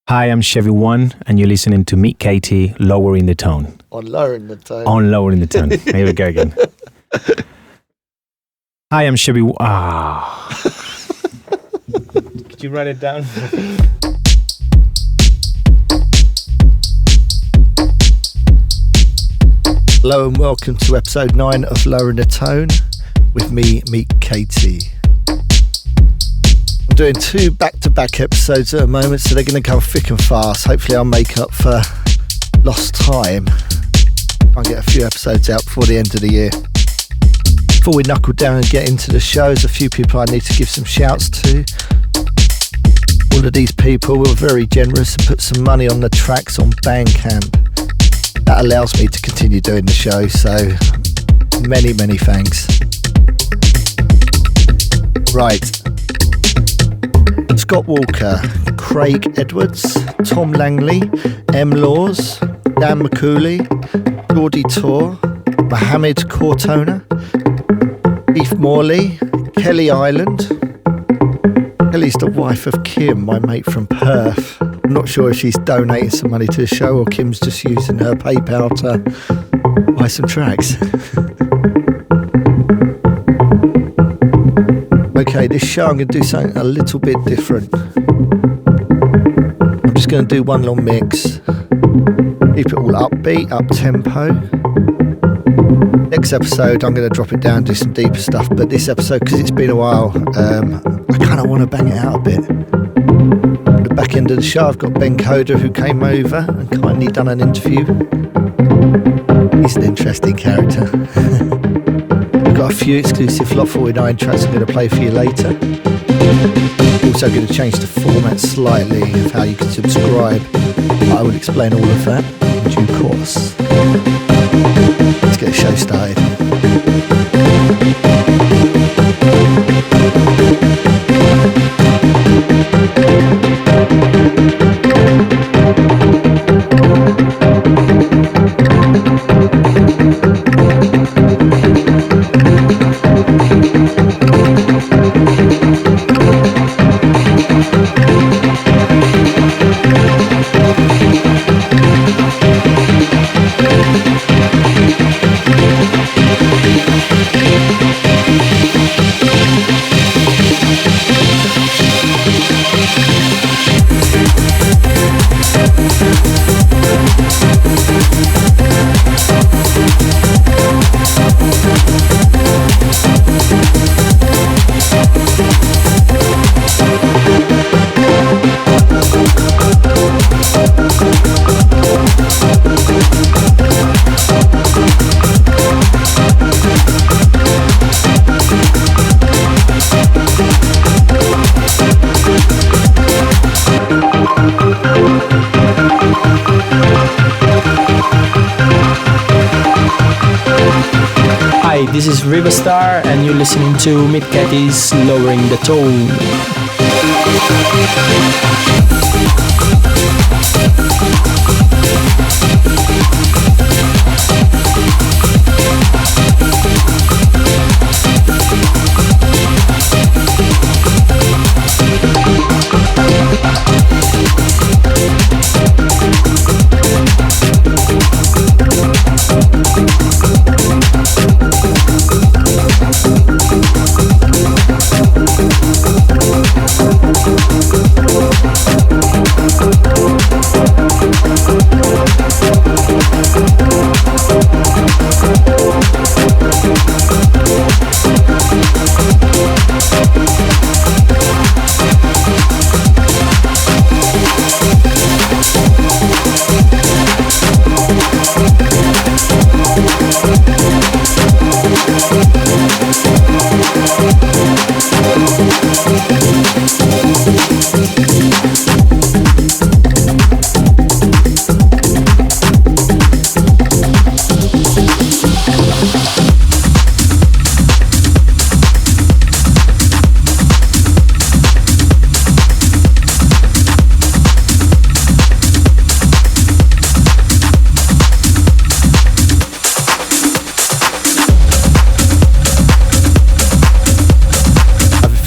Hi, I'm Chevy1, and you're listening to Meet Katie, Lowering the Tone. On Lowering the Tone. On Lowering the Tone. Here we go again. Hi, I'm Chevy. Could you write it down? Hello and welcome to episode 9 of Lowering the Tone with me, Meet Katie. I'm doing 2 back-to-back episodes at the moment, so they're going to come thick and fast. Hopefully I'll make up for lost time. I'll get a few episodes out before the end of the year. Before we knuckle down and get into the show, there's a few people I need to give some shouts to. All of these people were very generous and put some money on the tracks on Bandcamp. That allows me to continue doing the show, so many thanks. Right. Scott Walker, Craig Edwards, Tom Langley, M. Laws, Dan McCooley, Geordie Tor, Mohammed Cortona, Keith Morley, Kelly Island. Kelly's the wife of Kim, my mate from Perth. I'm not sure if she's donating some money to the show or Kim's just using her PayPal to buy some tracks. Okay, this show I'm going to do something a little bit different. I'm just going to do one long mix. Keep it all upbeat, up-tempo. Next episode I'm going to drop it down, do some deeper stuff, but this episode, because it's been a while, I kind of want to bang it out a bit. At the back end of the show I've got Ben Coda, who came over and kindly done an interview. He's an interesting character. I've got a few exclusive Lot 49 tracks I'm going to play for you later. Also going to change the format slightly of how you can subscribe. I will explain all of that in due course. Let's get the show started. This is Riverstar and you're listening to Meet Katie's Lowering the Tone.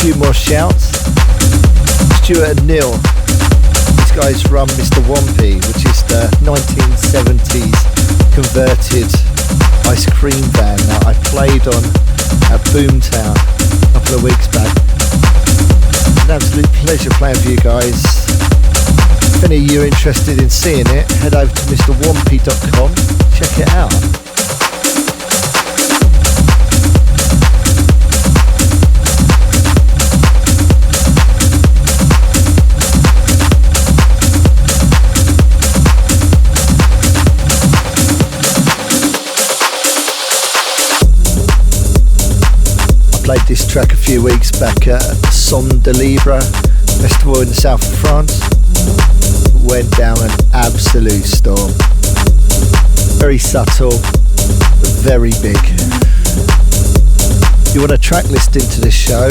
few more shouts. Stuart and Neil. He's these guys run Mr. Wampy, which is the 1970s converted ice cream van that I played on at Boomtown a couple of weeks back. An absolute pleasure playing for you guys. If any of you are interested in seeing it, head over to mrwampy.com, check it out. Played this track a few weeks back at Son de Libre festival in the south of France. Went down an absolute storm. Very subtle, very big. If you want a track listing to this show,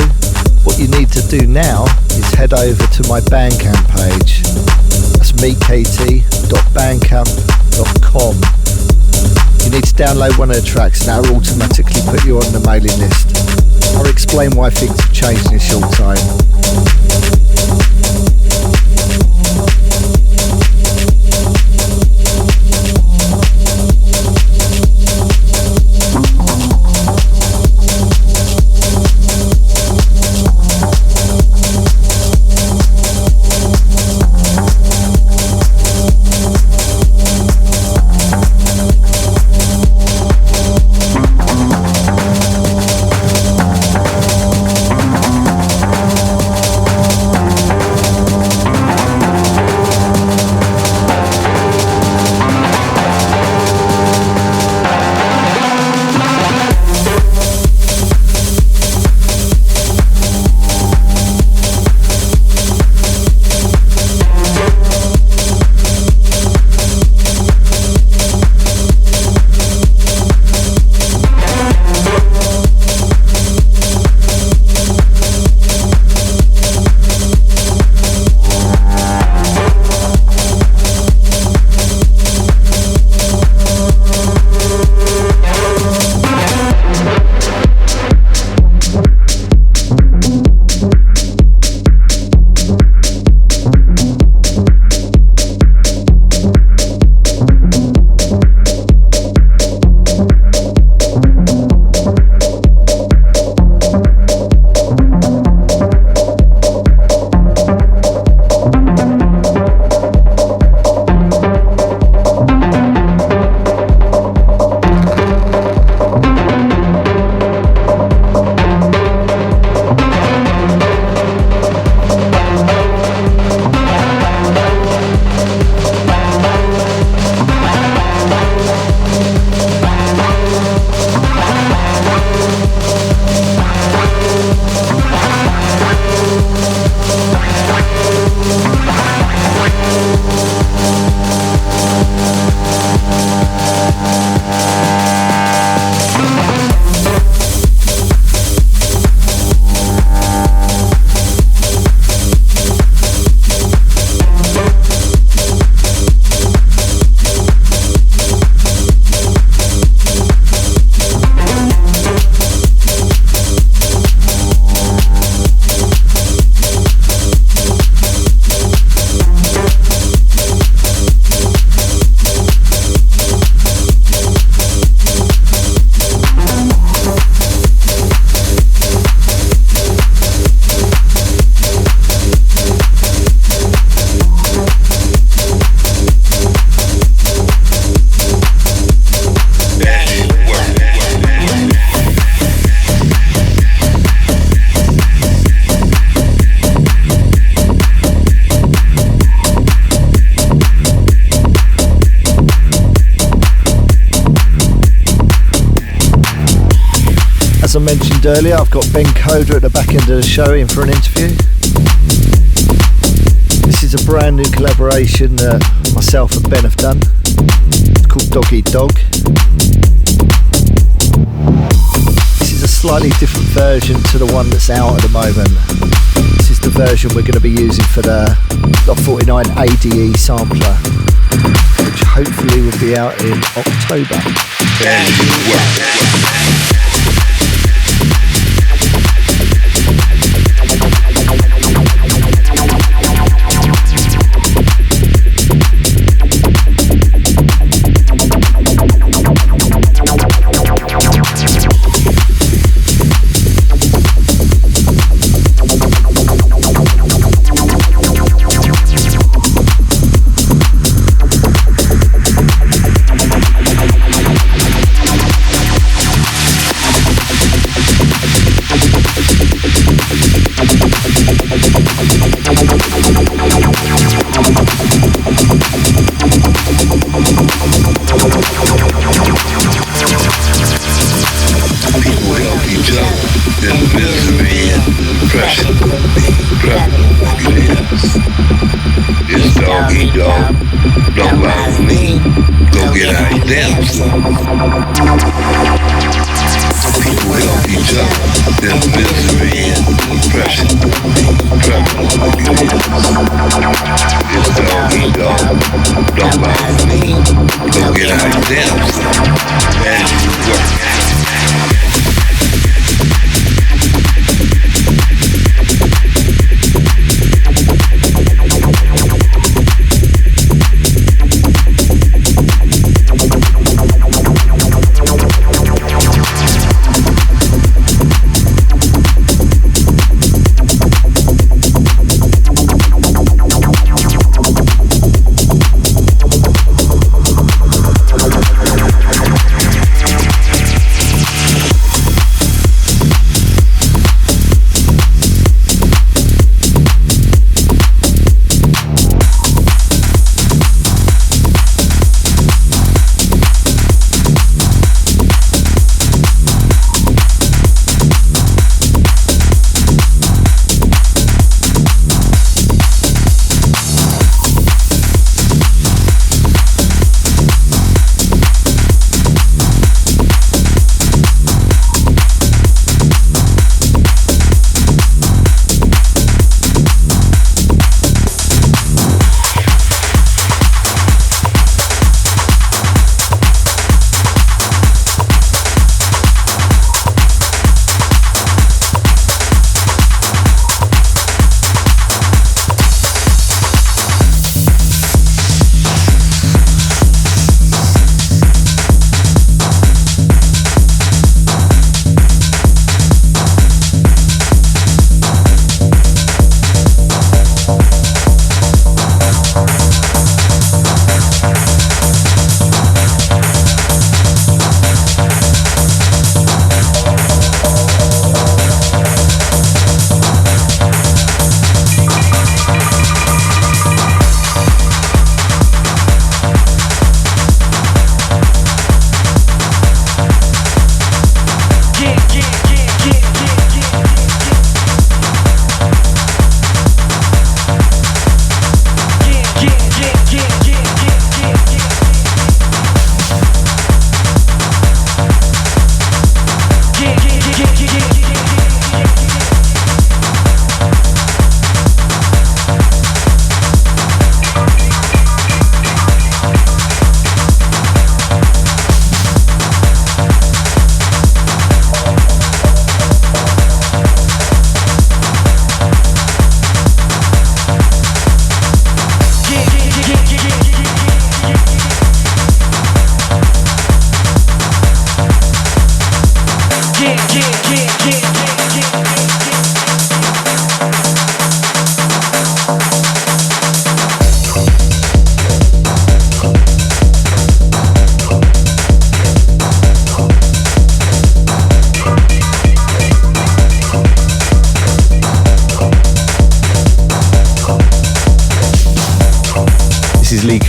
what you need to do now is head over to my Bandcamp page. That's meetkt.bandcamp.com. You need to download one of the tracks and that'll automatically put you on the mailing list. I'll explain why things have changed in a short time. As I mentioned earlier, I've got Ben Coda at the back end of the show in for an interview. This is a brand new collaboration that myself and Ben have done. It's called Dog Eat Dog. This is a slightly different version to the one that's out at the moment. This is the version we're going to be using for the 49 ADE sampler, which hopefully will be out in October. doggy dog, don't bother me. Go get out your damn stuff. People help each other. There's misery and oppression. It's doggy dog, don't bother me. Go get out your damn stuff. And you work.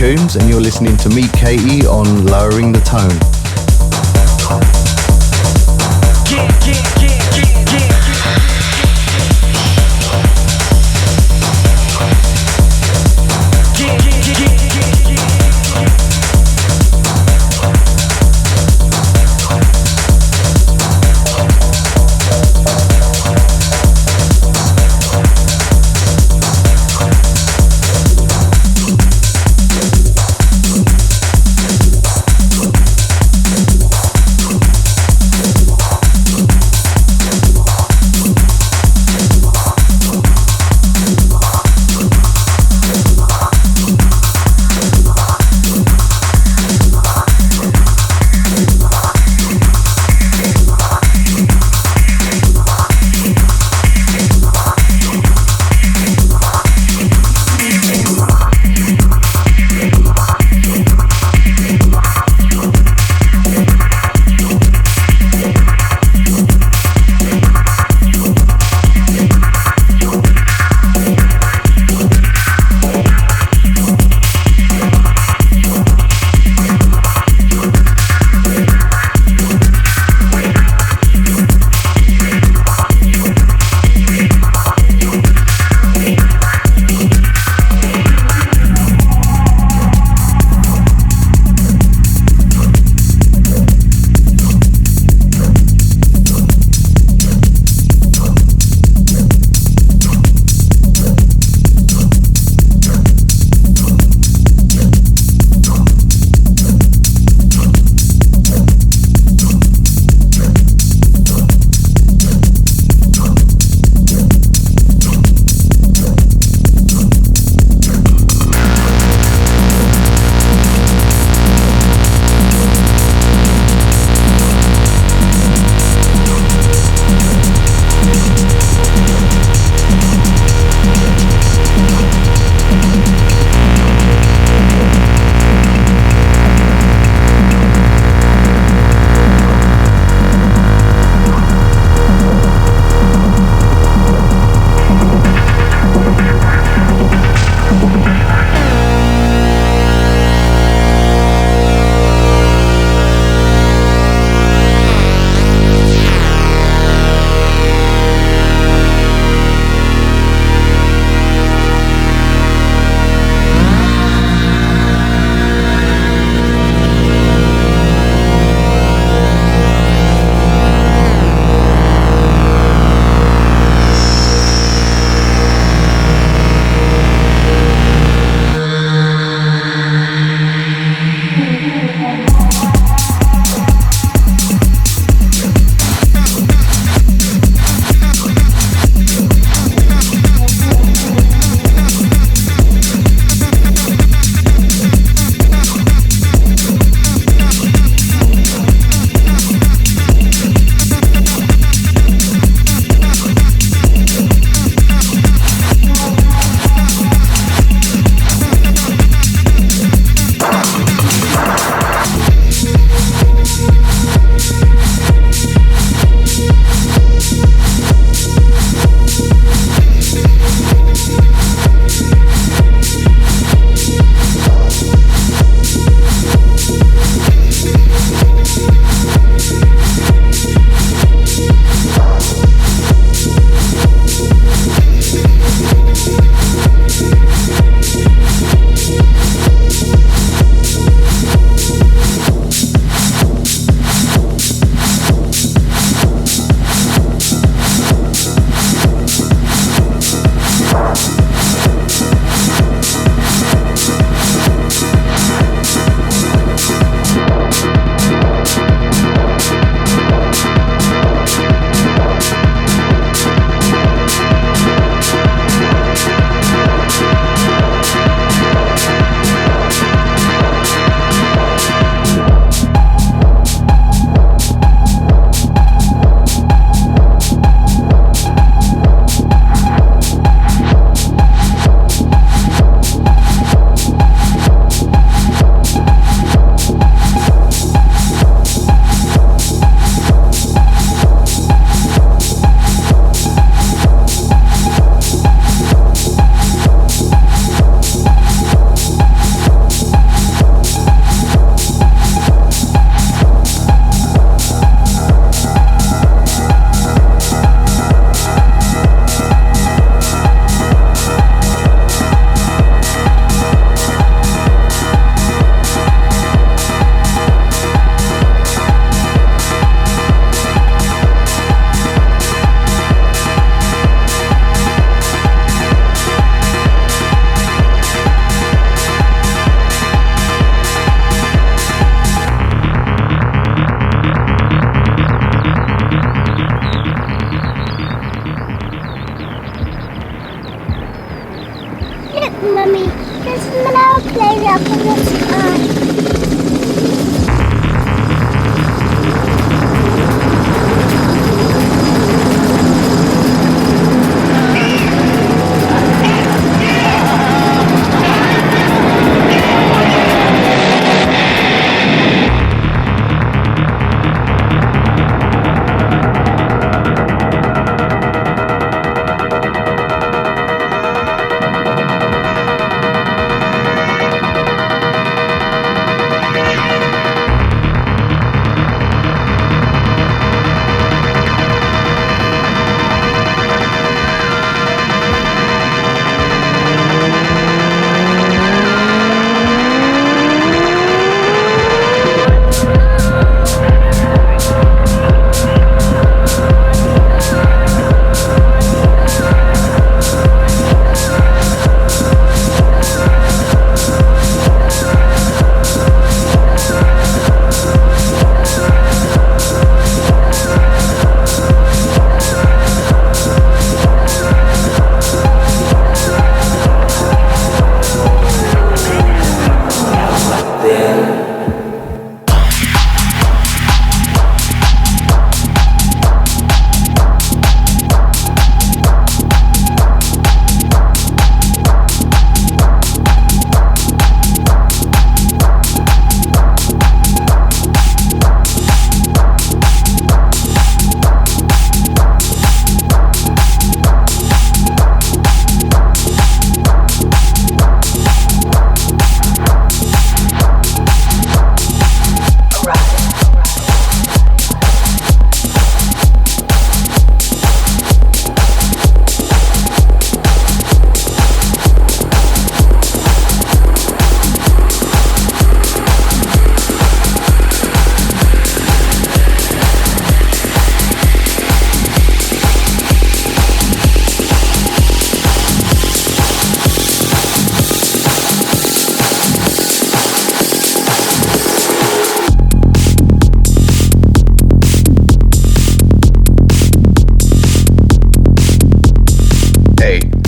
Coombs, and you're listening to Meet Katie on Lowering the Tone. up in the sky.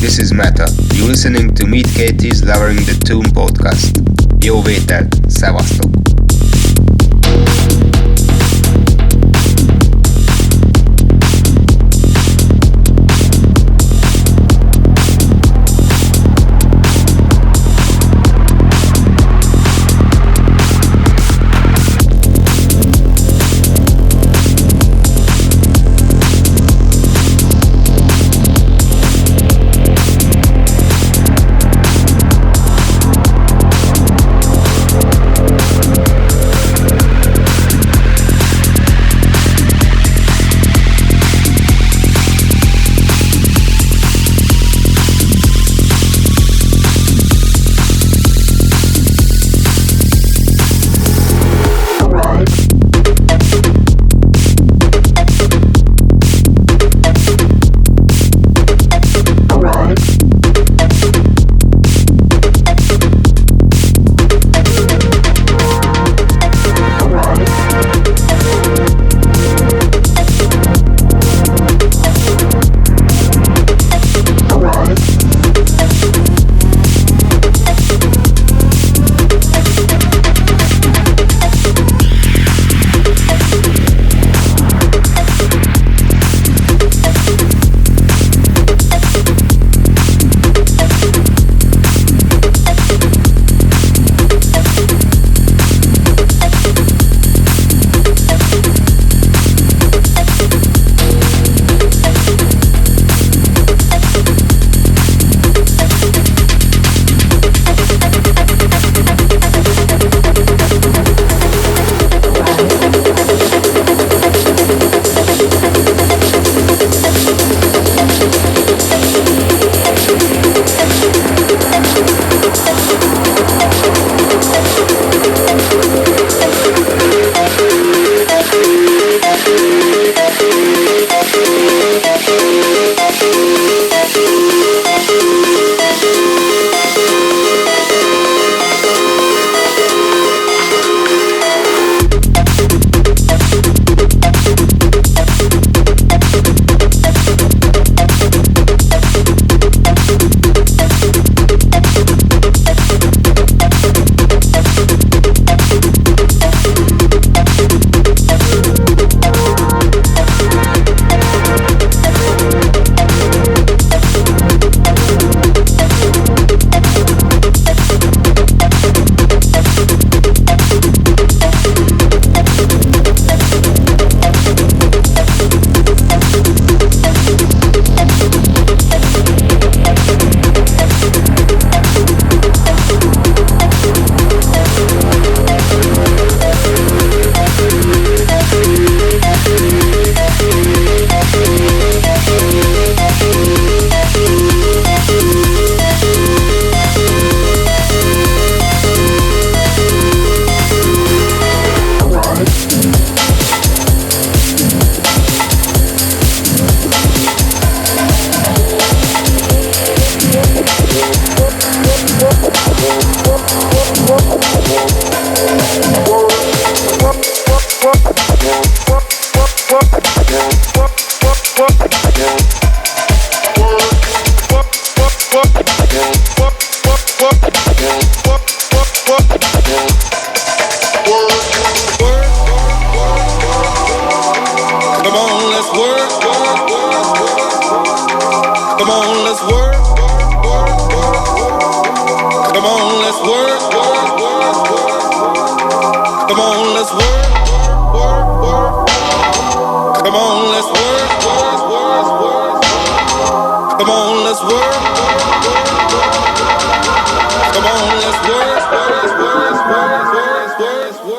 This is Meta. You're listening to Meet Katie's Lowering the Tune podcast. Jó vételt, szevasztok!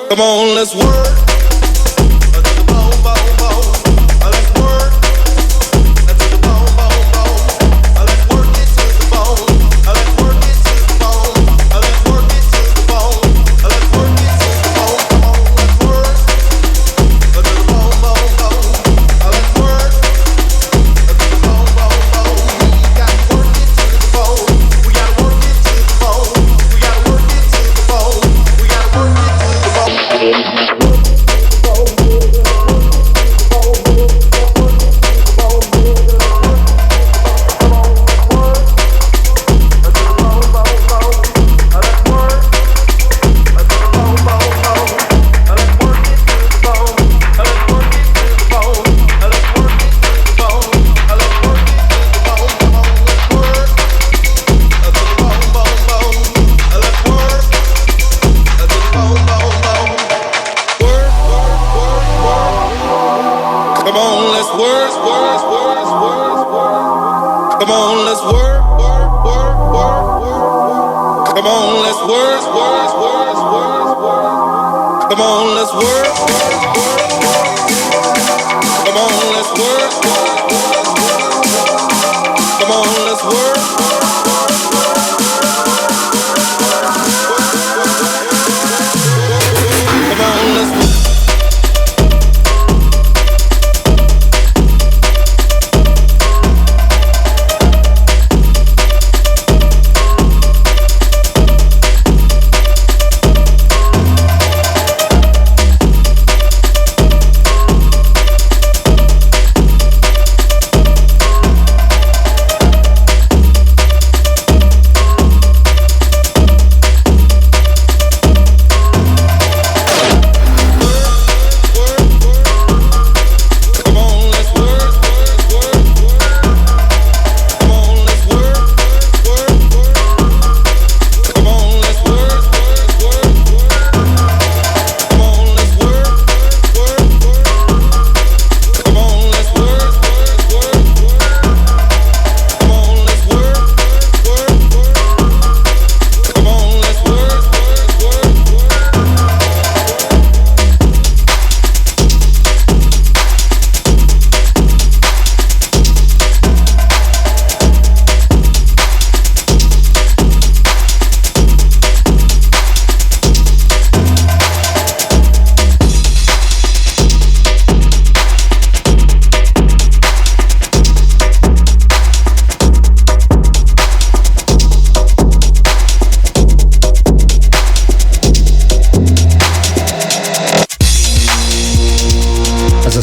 Come on, let's work.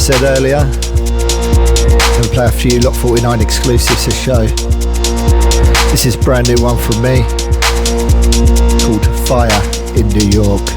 Said earlier, and play a few Lot 49 exclusives to show. This is a brand new one from me called Fire in New York.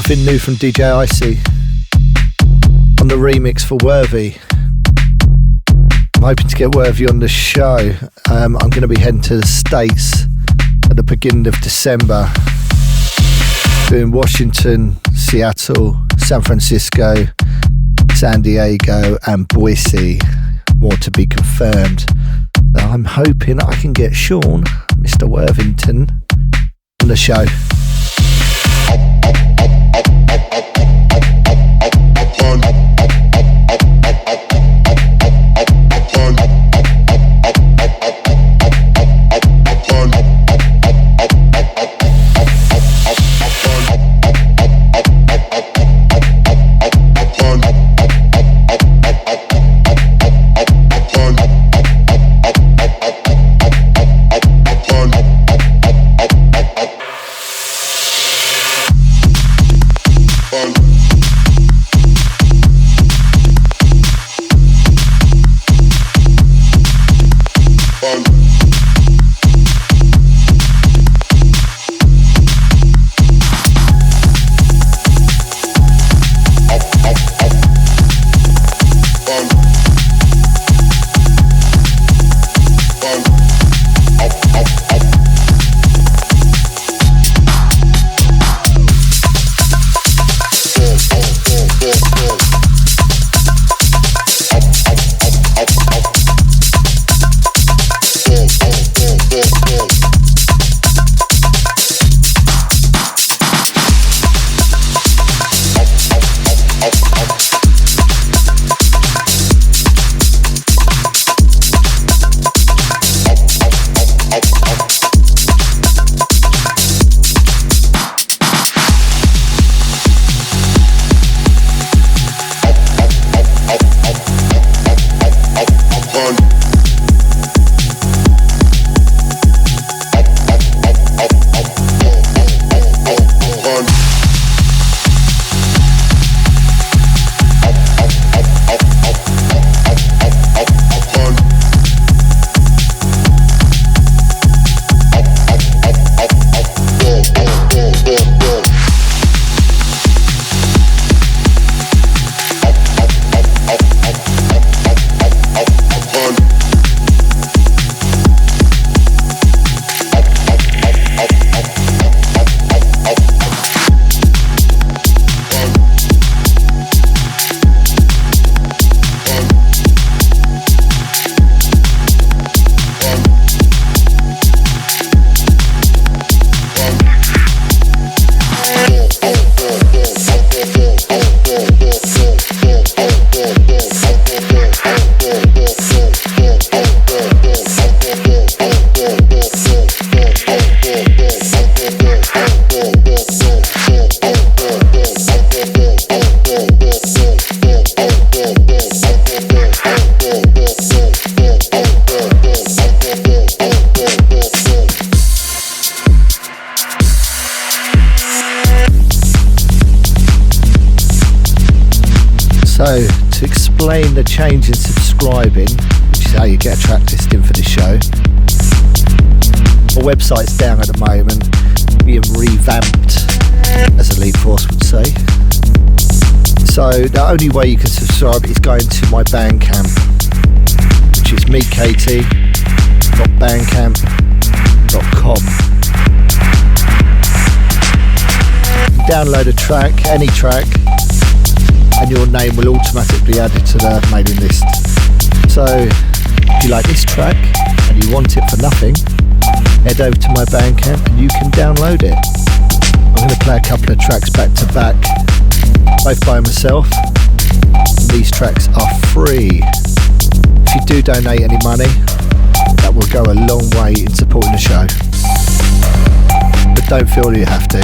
something new from DJ Icy on the remix for Worthy. I'm hoping to get Worthy on the show. I'm going to be heading to the States at the beginning of December, doing Washington, Seattle, San Francisco, San Diego and Boise. More to be confirmed. So I'm hoping I can get Sean, Mr. Worthington, on the show. The change in subscribing, which is how you get a track listing for the show. My website's down at the moment, being revamped, as Elite Force would say. So the only way you can subscribe is going to my Bandcamp, which is meetkt.bandcamp.com. Download a track, any track, and your name will automatically be added to the mailing list. So if you like this track and you want it for nothing, head over to my Bandcamp and you can download it. I'm going to play a couple of tracks back to back, both by myself. These tracks are free. If you do donate any money, that will go a long way in supporting the show. But don't feel you have to.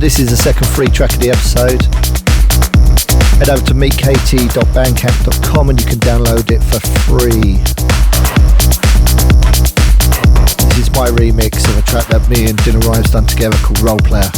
this is the second free track of the episode. Head over to meetkt.bandcamp.com and you can download it for free. This is my remix of a track that me and Dinner Rhymes done together called Role Player.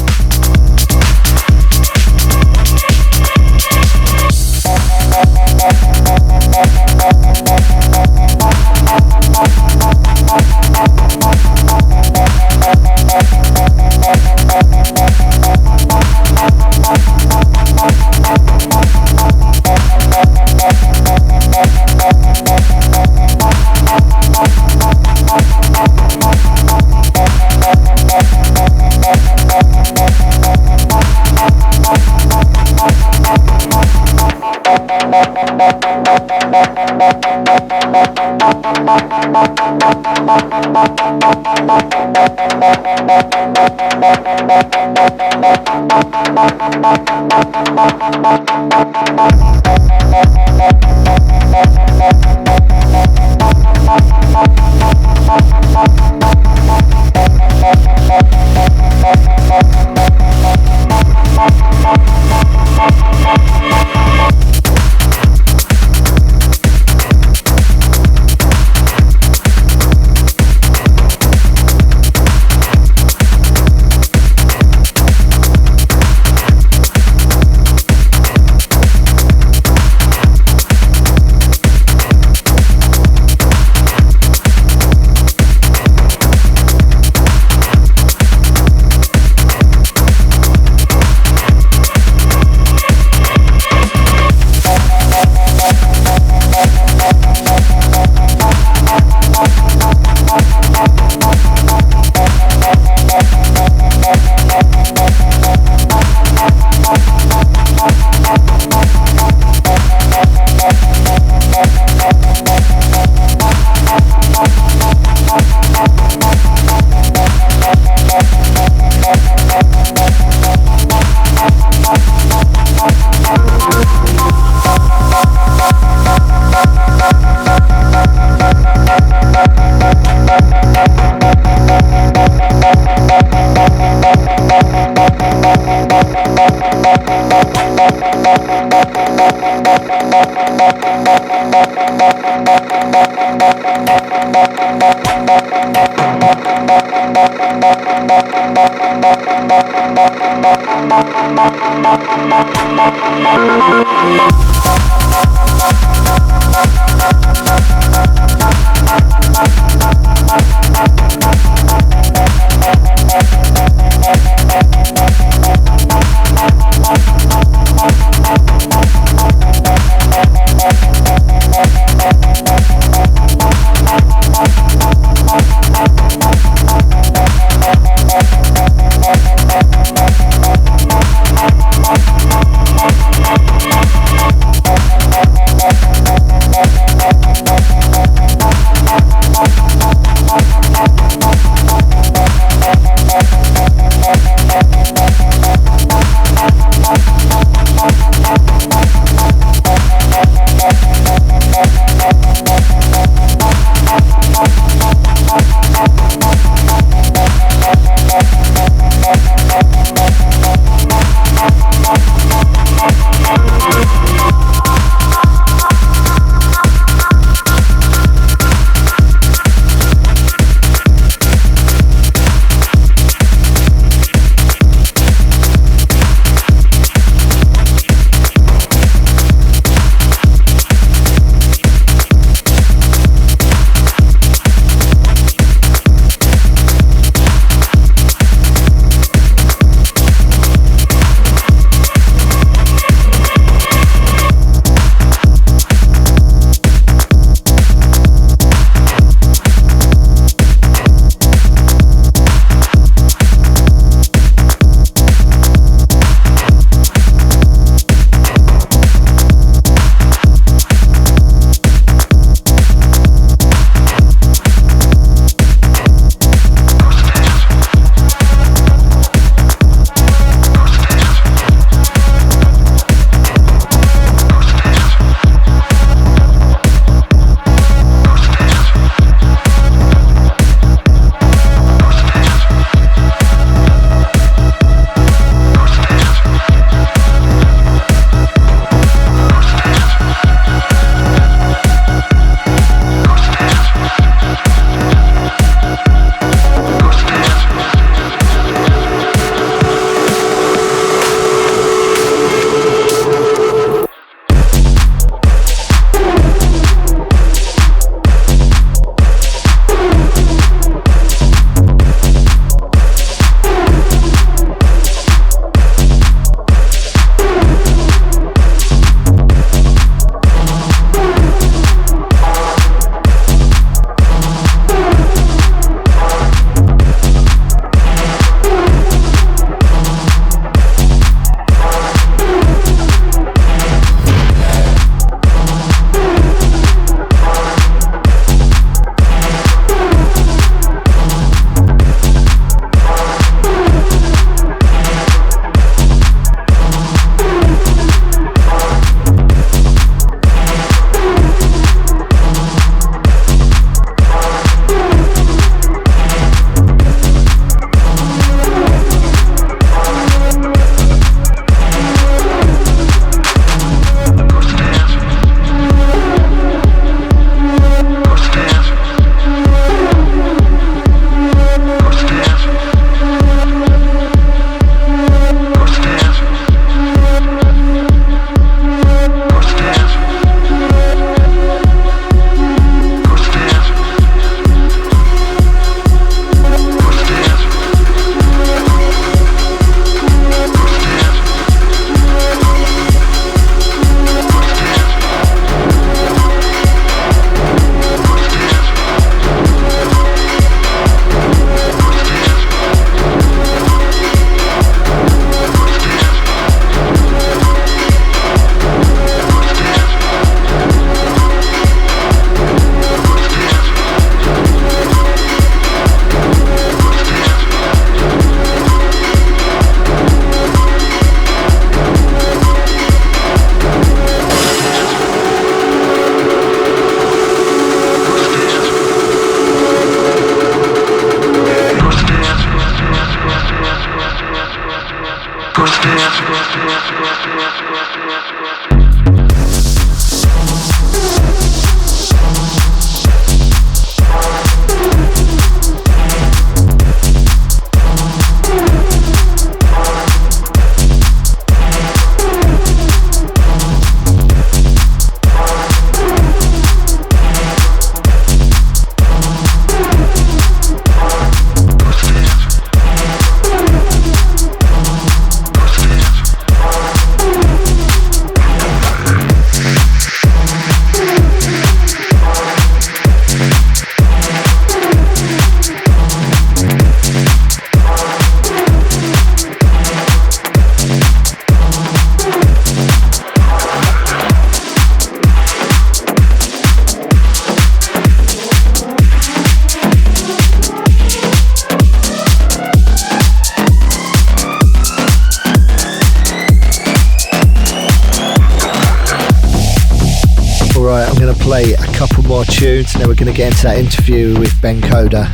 Play a couple more tunes and then we're going to get into that interview with Ben Coda.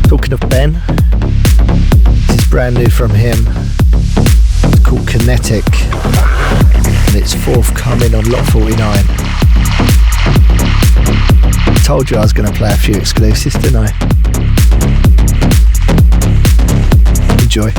Talking of Ben, this is brand new from him. It's called Kinetic and it's forthcoming on Lot 49. I told you I was going to play a few exclusives, didn't I? Enjoy.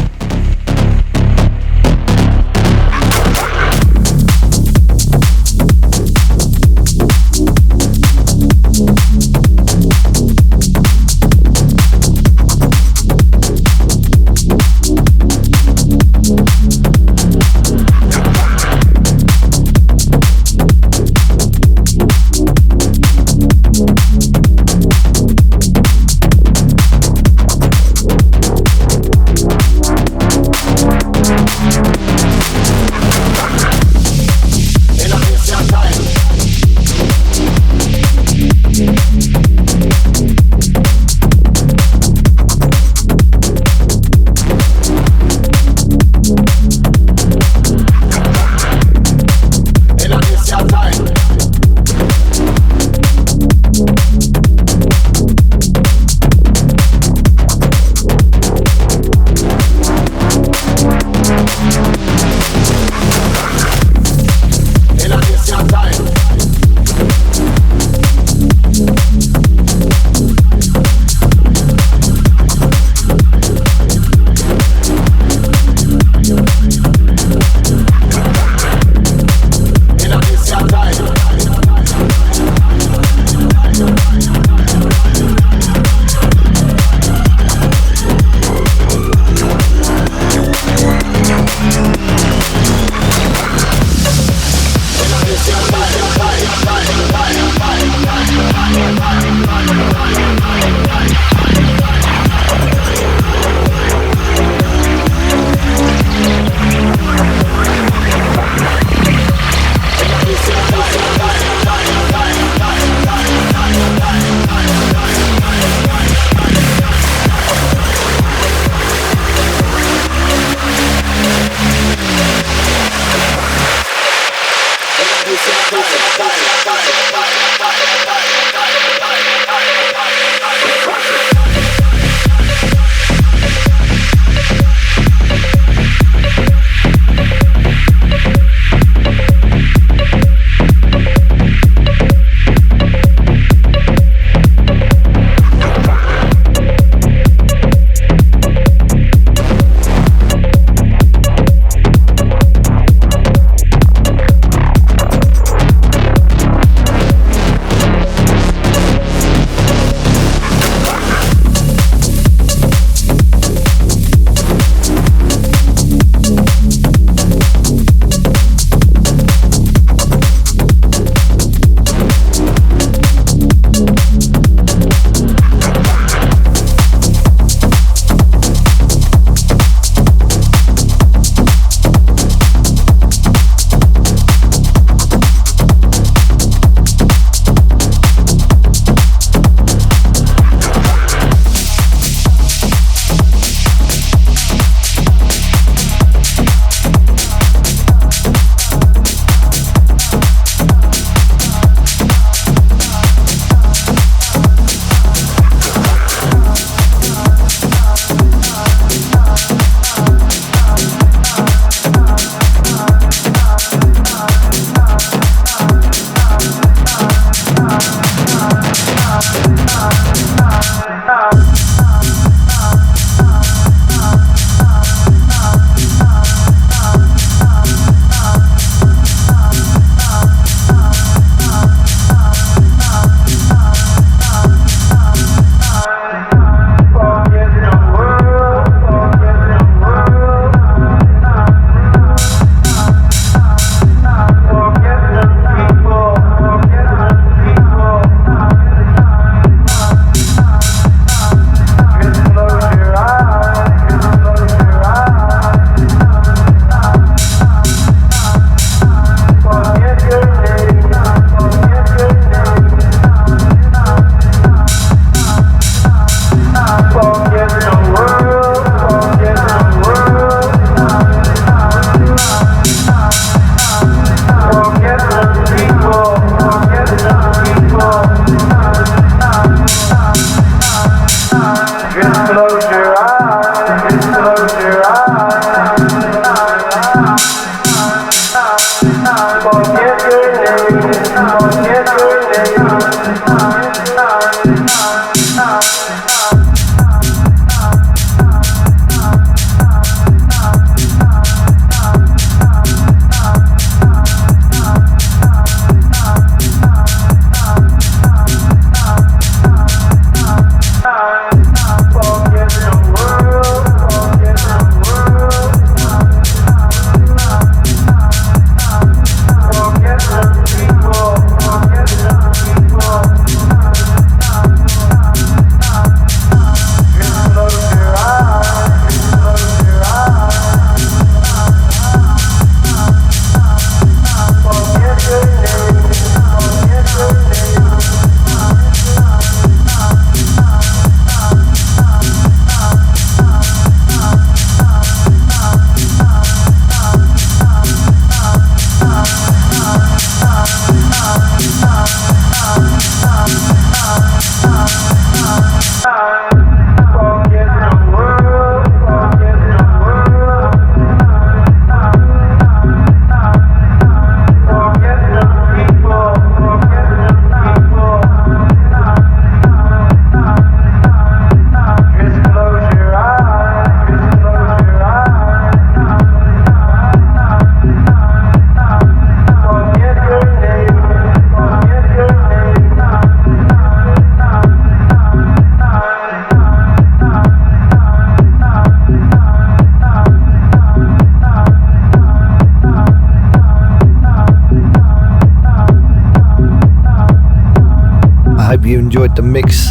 You enjoyed the mix.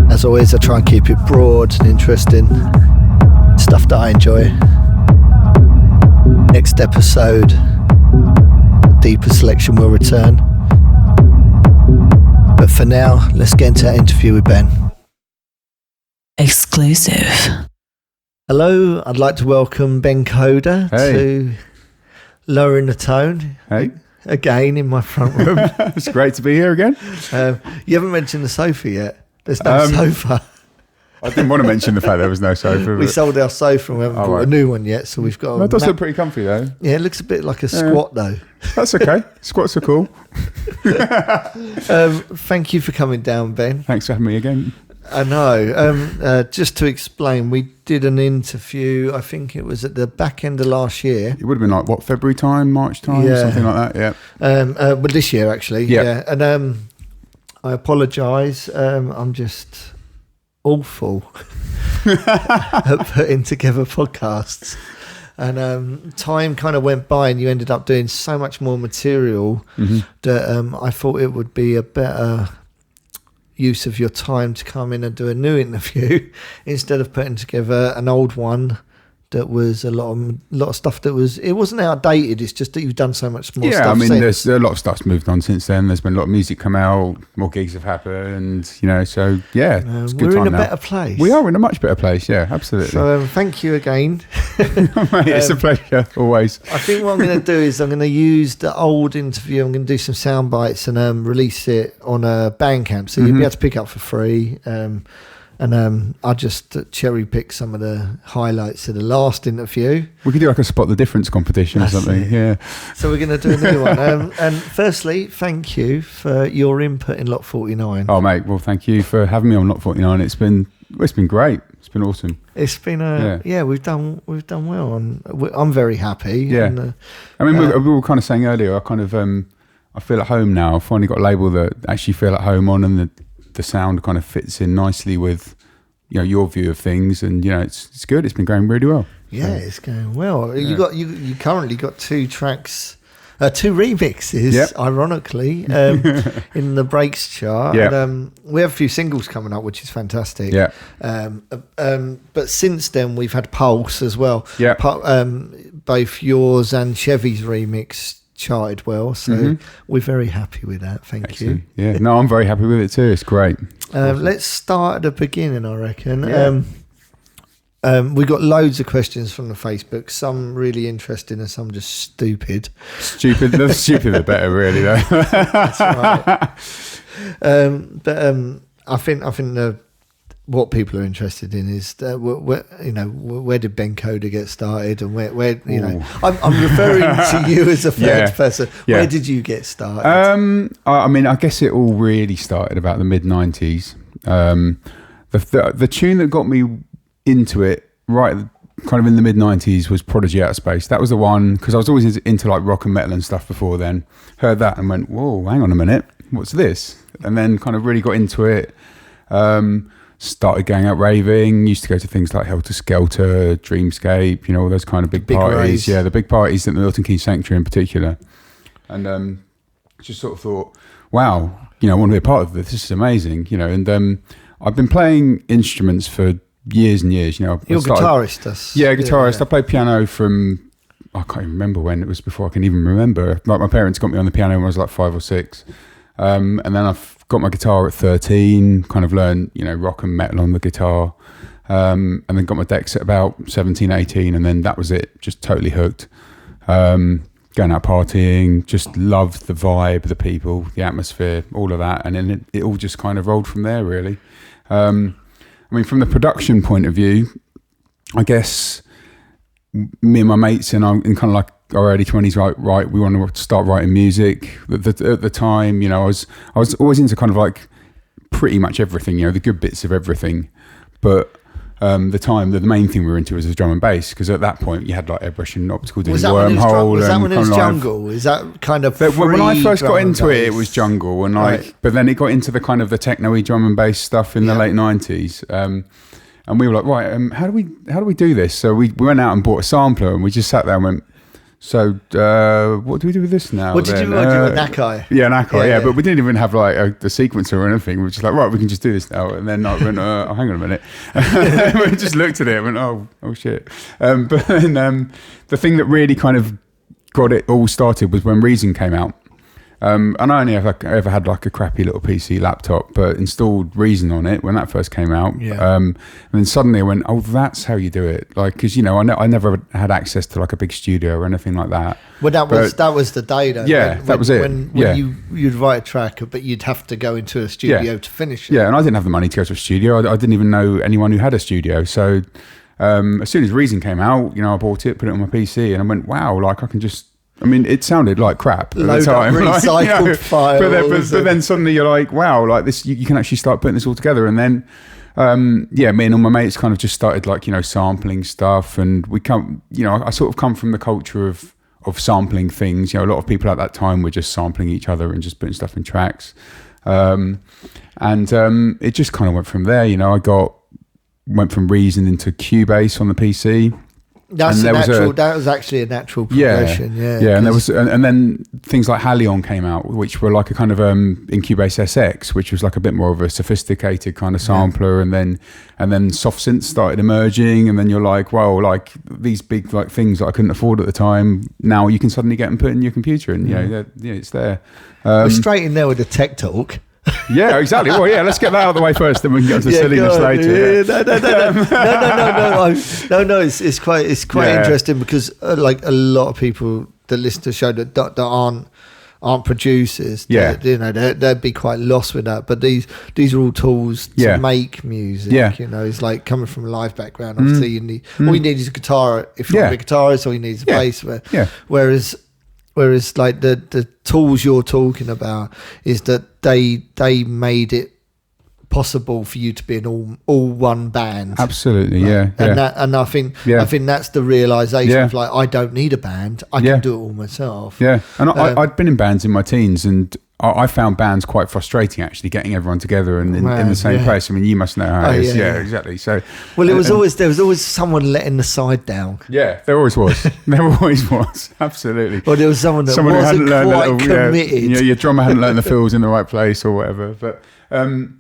As always, I try and keep it broad and interesting. Stuff that I enjoy. Next episode, deeper selection will return. But for now, let's get into our interview with Ben. Exclusive. Hello, I'd like to welcome Ben Coda to Lowering the Tone. Hey. Again in my front room. It's great to be here again. You haven't mentioned the sofa yet. There's no sofa. I didn't want to mention the fact there was no sofa. We sold our sofa and we haven't bought a new one yet, so we've got... That does look pretty comfy though. Yeah, it looks a bit like a squat though. That's okay. Squats are cool. Thank you for coming down, Ben. Thanks for having me again. I know. Just to explain, we did an interview, I think it was at the back end of last year. It would have been like, what, February time, March time, something like that, yeah. Well, this year actually, yeah. And I apologise, I'm just awful at putting together podcasts. And time kind of went by and you ended up doing so much more material that I thought it would be a better use of your time to come in and do a new interview instead of putting together an old one that was a lot of stuff that was, it wasn't outdated, it's just that you've done so much more stuff. Yeah, I mean, since. there's a lot of stuff's moved on since then. There's been a lot of music come out, more gigs have happened, you know, so yeah, it's a good we're time in a now. better place. We are in a much better place, yeah, absolutely. So thank you again. Mate, it's a pleasure, always. I think what I'm going to do is I'm going to use the old interview, I'm going to do some sound bites and release it on a Bandcamp, so you'll be able to pick up for free. And I just cherry pick some of the highlights of the last interview. We could do like a spot the difference competition or something. Yeah. So we're going to do a new one. And firstly, thank you for your input in Lot 49. Oh mate, well thank you for having me on Lot 49. It's been great. It's been awesome. It's been we've done well, and I'm very happy. Yeah. And, I mean, we were kind of saying earlier. I feel at home now. I've finally got a label that I actually feel at home on, and the sound kind of fits in nicely with, you know, your view of things, and you know, it's good. It's been going really well. Yeah, it's going well. Yeah. You currently got 2 tracks, 2 remixes, ironically, in the breaks chart. Yeah. And, we have a few singles coming up, which is fantastic. Yeah. But since then, we've had Pulse as well. Yeah. Both yours and Chevy's remix charted well, so we're very happy with that. Thank you. Yeah, no, I'm very happy with it too. It's great. Awesome. Let's start at the beginning, I reckon. Yeah. We got loads of questions from the Facebook, some really interesting and some just stupid. The stupider the better, really, though. That's right. But I think what people are interested in is where did Ben Coda get started, and where you know, I'm referring to you as a third person. Yeah. Where did you get started? I mean, I guess it all really started about the mid-90s. The tune that got me into it right kind of in the mid-90s was Prodigy Outer Space. That was the one, because I was always into like rock and metal and stuff before then. Heard that and went, whoa, hang on a minute, what's this? And then kind of really got into it. Started going out raving, used to go to things like Helter Skelter, Dreamscape, you know, all those kind of big parties. Raves. Yeah, the big parties at the Milton Keynes Sanctuary in particular. And just sort of thought, wow, you know, I want to be a part of this. This is amazing, you know. And I've been playing instruments for years and years, you know. You're a guitarist. Guitarist. I played piano from, I can't even remember when. It was before I can even remember. Like, my parents got me on the piano when I was like 5 or 6. And then I've got my guitar at 13, kind of learned, you know, rock and metal on the guitar. And then got my decks at about 17, 18, and then that was it, just totally hooked. Going out partying, just loved the vibe, the people, the atmosphere, all of that. And then it all just kind of rolled from there, really. I mean, from the production point of view, I guess me and my mates and I'm in kind of like our early 20s, right, we want to start writing music. At the time, you know, I was always into kind of like pretty much everything, you know, the good bits of everything. But the main thing we were into was the drum and bass, because at that point you had like airbrush and optical doing Wormhole. Was that when it was like, jungle? Is that kind of when I first got into bass? it was jungle, and like, Right. but then it got into the kind of the techno-y drum and bass stuff in the late 90s. And we were like, right, how do we do this? So we went out and bought a sampler, and we just sat there and went, so what do we do with this now? What did you do? A Nakai? Yeah, Nakai, yeah. But we didn't even have like the sequencer or anything. We were just like, right, we can just do this now. And then I went, oh, hang on a minute. We just looked at it and went, oh shit. But then the thing that really kind of got it all started was when Reason came out. And I only ever had like a crappy little PC laptop, but installed Reason on it when that first came out. Yeah. And then suddenly I went, oh, that's how you do it. Like, because, you know, I never had access to like a big studio or anything like that. Well, that was the day, though. Yeah, that was it. When you'd write a track, but you'd have to go into a studio to finish it. Yeah, and I didn't have the money to go to a studio. I didn't even know anyone who had a studio. So as soon as Reason came out, you know, I bought it, put it on my PC, and I went, wow, like I can just... I mean, it sounded like crap at the time. Recycled like, you know, files. But then suddenly you're like, wow, like this, you can actually start putting this all together. And then, me and all my mates kind of just started like, you know, sampling stuff. And I sort of come from the culture of sampling things. You know, a lot of people at that time were just sampling each other and just putting stuff in tracks. And it just kind of went from there. You know, went from Reason into Cubase on the PC. That was actually a natural progression. Yeah. And then things like Halion came out, which were like a kind of in Cubase SX, which was like a bit more of a sophisticated kind of sampler. And then soft synths started emerging, and then you're like, well, like these big like things that I couldn't afford at the time, now you can suddenly get and put in your computer, and it's there. We're straight in there with the tech talk. Yeah, exactly. Well, yeah, let's get that out of the way first, then we can get to the silliness later. No. It's quite interesting, because like a lot of people that listen to the show that aren't producers, they'd be quite lost with that. But these are all tools to make music. Yeah. You know, it's like coming from a live background. Obviously, all you need is a guitar. If you're a guitarist, all you need is a bass. Whereas like the tools you're talking about is that they made it possible for you to be an all one band. Absolutely, right? And I think that's the realization of like, I don't need a band. I can do it all myself. Yeah, and I'd been in bands in my teens, and I found bands quite frustrating, actually, getting everyone together and in the same place. I mean, you must know how it is. Yeah, exactly. So, well, there was always someone letting the side down. Yeah, there always was. Absolutely. Or there was someone who hadn't learned quite committed. Your drummer hadn't learned the fills in the right place or whatever. But and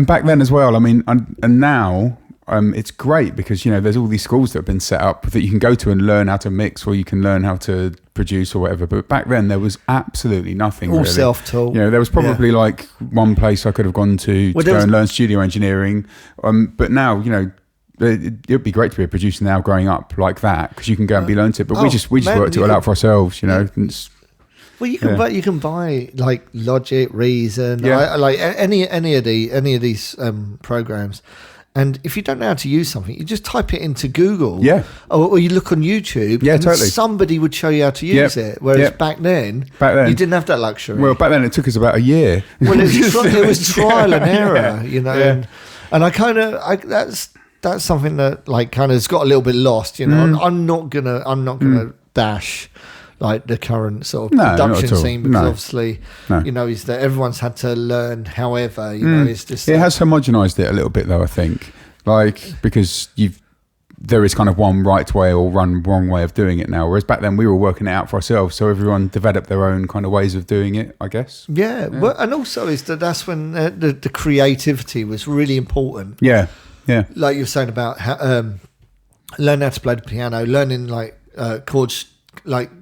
back then as well. I mean, and now. It's great because, you know, there's all these schools that have been set up that you can go to and learn how to mix, or you can learn how to produce or whatever. But back then there was absolutely nothing. All really. Self-taught. You know, there was probably like one place I could have gone to go and learn studio engineering. But now, you know, it would be great to be a producer now growing up like that, because you can go and be learned it. But we just worked it all out for ourselves, you know. Well, you can buy like Logic, Reason, Yeah. like any of these programs. And if you don't know how to use something, you just type it into Google. Yeah. Or you look on YouTube. Yeah, and totally. somebody would show you how to use it. Whereas back then, you didn't have that luxury. Well, back then it took us about a year. Well, it was trial and error, you know. Yeah. And that's something that like kind of has got a little bit lost, you know. I'm not gonna dash like the current sort of No, not production at all. scene, because No. obviously, No. you know, is that everyone's had to learn. However, you know, it's just It has homogenized it a little bit, though. I think, like, because there is kind of one right way or one wrong way of doing it now. Whereas back then we were working it out for ourselves, so everyone developed their own kind of ways of doing it, I guess. Yeah. Well, and also is that's when the creativity was really important. Yeah, yeah, Like you were saying about learning how to play the piano, learning like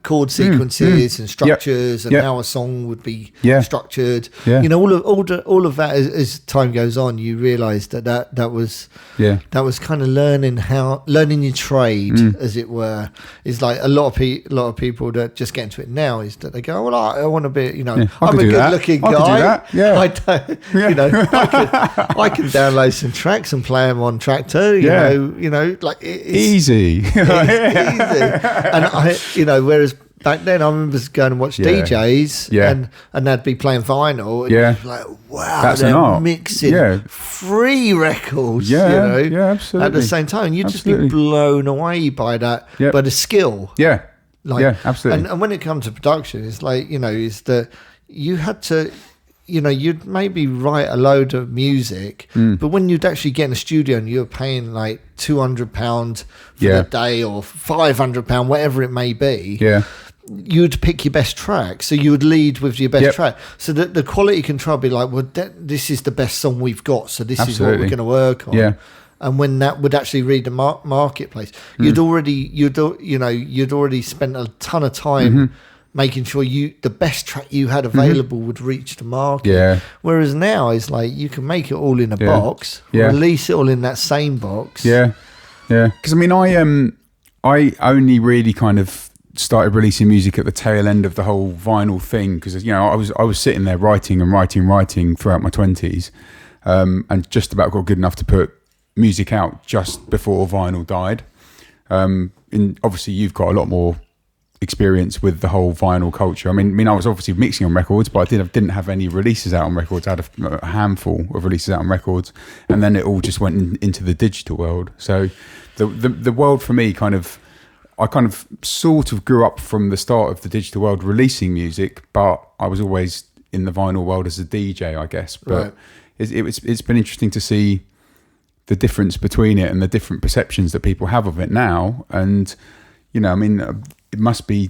chord sequences and structures, and Yep. how a song would be Yeah. structured. Yeah. You know, all of that as time goes on, you realise that was kind of learning your trade, as it were. Is like a lot of people that just get into it now is that they go, well, I want to be, you know, Yeah, I I'm could a do that. good-looking I guy. could do that, yeah. I don't, you know, I can download some tracks and play them on track two. Yeah. You know, like it's easy. it's easy. And you know, whereas back then I remember going and watch Yeah. DJs and they'd be playing vinyl and Yeah. you'd be like, wow, That's an they're art. mixing Yeah. 3 records, Yeah, you know, yeah, absolutely. at the same time. You'd Absolutely. just be blown away by that, Yeah. by the skill. Yeah, Like, yeah, absolutely. And when it comes to production, it's like, you know, is that you had to, you know, you'd maybe write a load of music, but when you'd actually get in the studio and you were paying like £200 for Yeah. the day or £500, whatever it may be, Yeah, you'd pick your best track. So you would lead with your best Yep. track. So that the quality control would be like, well, this is the best song we've got. So this is what Absolutely. we're going to work on. Yeah. And when that would actually read the marketplace, you'd already spent a ton of time making sure the best track you had available would reach the market. Yeah. Whereas now it's like you can make it all in a Yeah. box, Yeah. release it all in that same box. yeah, yeah. Because I mean, I only really kind of started releasing music at the tail end of the whole vinyl thing, because you know I was sitting there writing throughout my 20s, and just about got good enough to put music out just before vinyl died. And obviously you've got a lot more experience with the whole vinyl culture. I mean, I was obviously mixing on records, but I didn't have any releases out on records. I had a handful of releases out on records, and then it all just went into the digital world. So the world for me I kind of sort of grew up from the start of the digital world releasing music, but I was always in the vinyl world as a DJ, I guess. But Right. it's been interesting to see the difference between it and the different perceptions that people have of it now. And, you know, I mean, it must be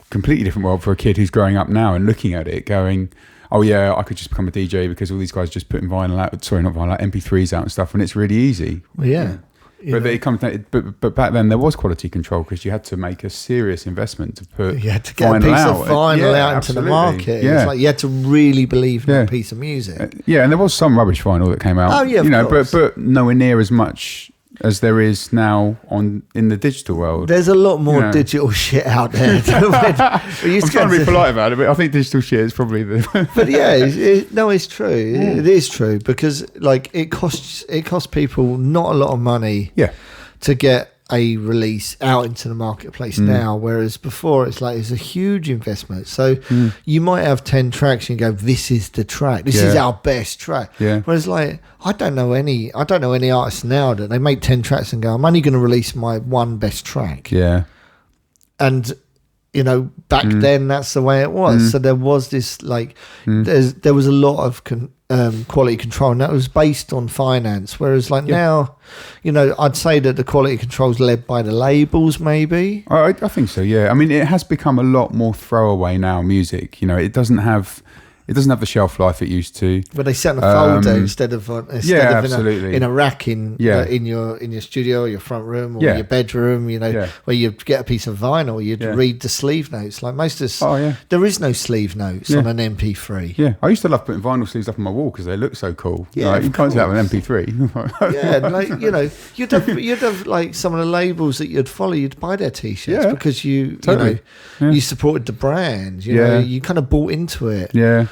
completely different world for a kid who's growing up now and looking at it going, oh yeah, I could just become a DJ because all these guys just putting MP3s out and stuff, and it's really easy. Well, yeah. But it comes down, but back then there was quality control because you had to make a serious investment to put You had to get a vinyl piece out. of vinyl Yeah, out into absolutely. the market. Yeah. It's like you had to really believe in Yeah. that piece of music. Yeah, and there was some rubbish vinyl that came out. Oh, yeah, of you know, course. but nowhere near as much as there is now in the digital world. There's a lot more Yeah. digital shit out there. I'm trying to be polite about it, but I think digital shit is probably the. But yeah, it's true. It is true because like it costs people not a lot of money Yeah. to get a release out into the marketplace now, whereas before it's like it's a huge investment. So you might have 10 tracks and you go, this is the track, this is Yeah. our best track. Yeah. Whereas like I don't know any artists now that they make 10 tracks and go, I'm only going to release my one best track. Yeah. And you know, back then that's the way it was. So there was this like there was a lot of quality control, and that was based on finance. Whereas like now, you know, I'd say that the quality control is led by the labels, maybe. I think so, yeah. I mean, it has become a lot more throwaway now, music. You know, it doesn't have It doesn't have the shelf life it used to. But they sit on a folder instead of absolutely. in a rack in your studio or your front room or your bedroom. Where you'd get a piece of vinyl, you'd read the sleeve notes. Like most of us, there is no sleeve notes on an MP3. Yeah, I used to love putting vinyl sleeves up on my wall because they look so cool. Yeah, you can't do that with an MP3. Yeah, like you'd have like some of the labels that you'd follow. You'd buy their T-shirts because you supported the brand. You kind of bought into it. Yeah.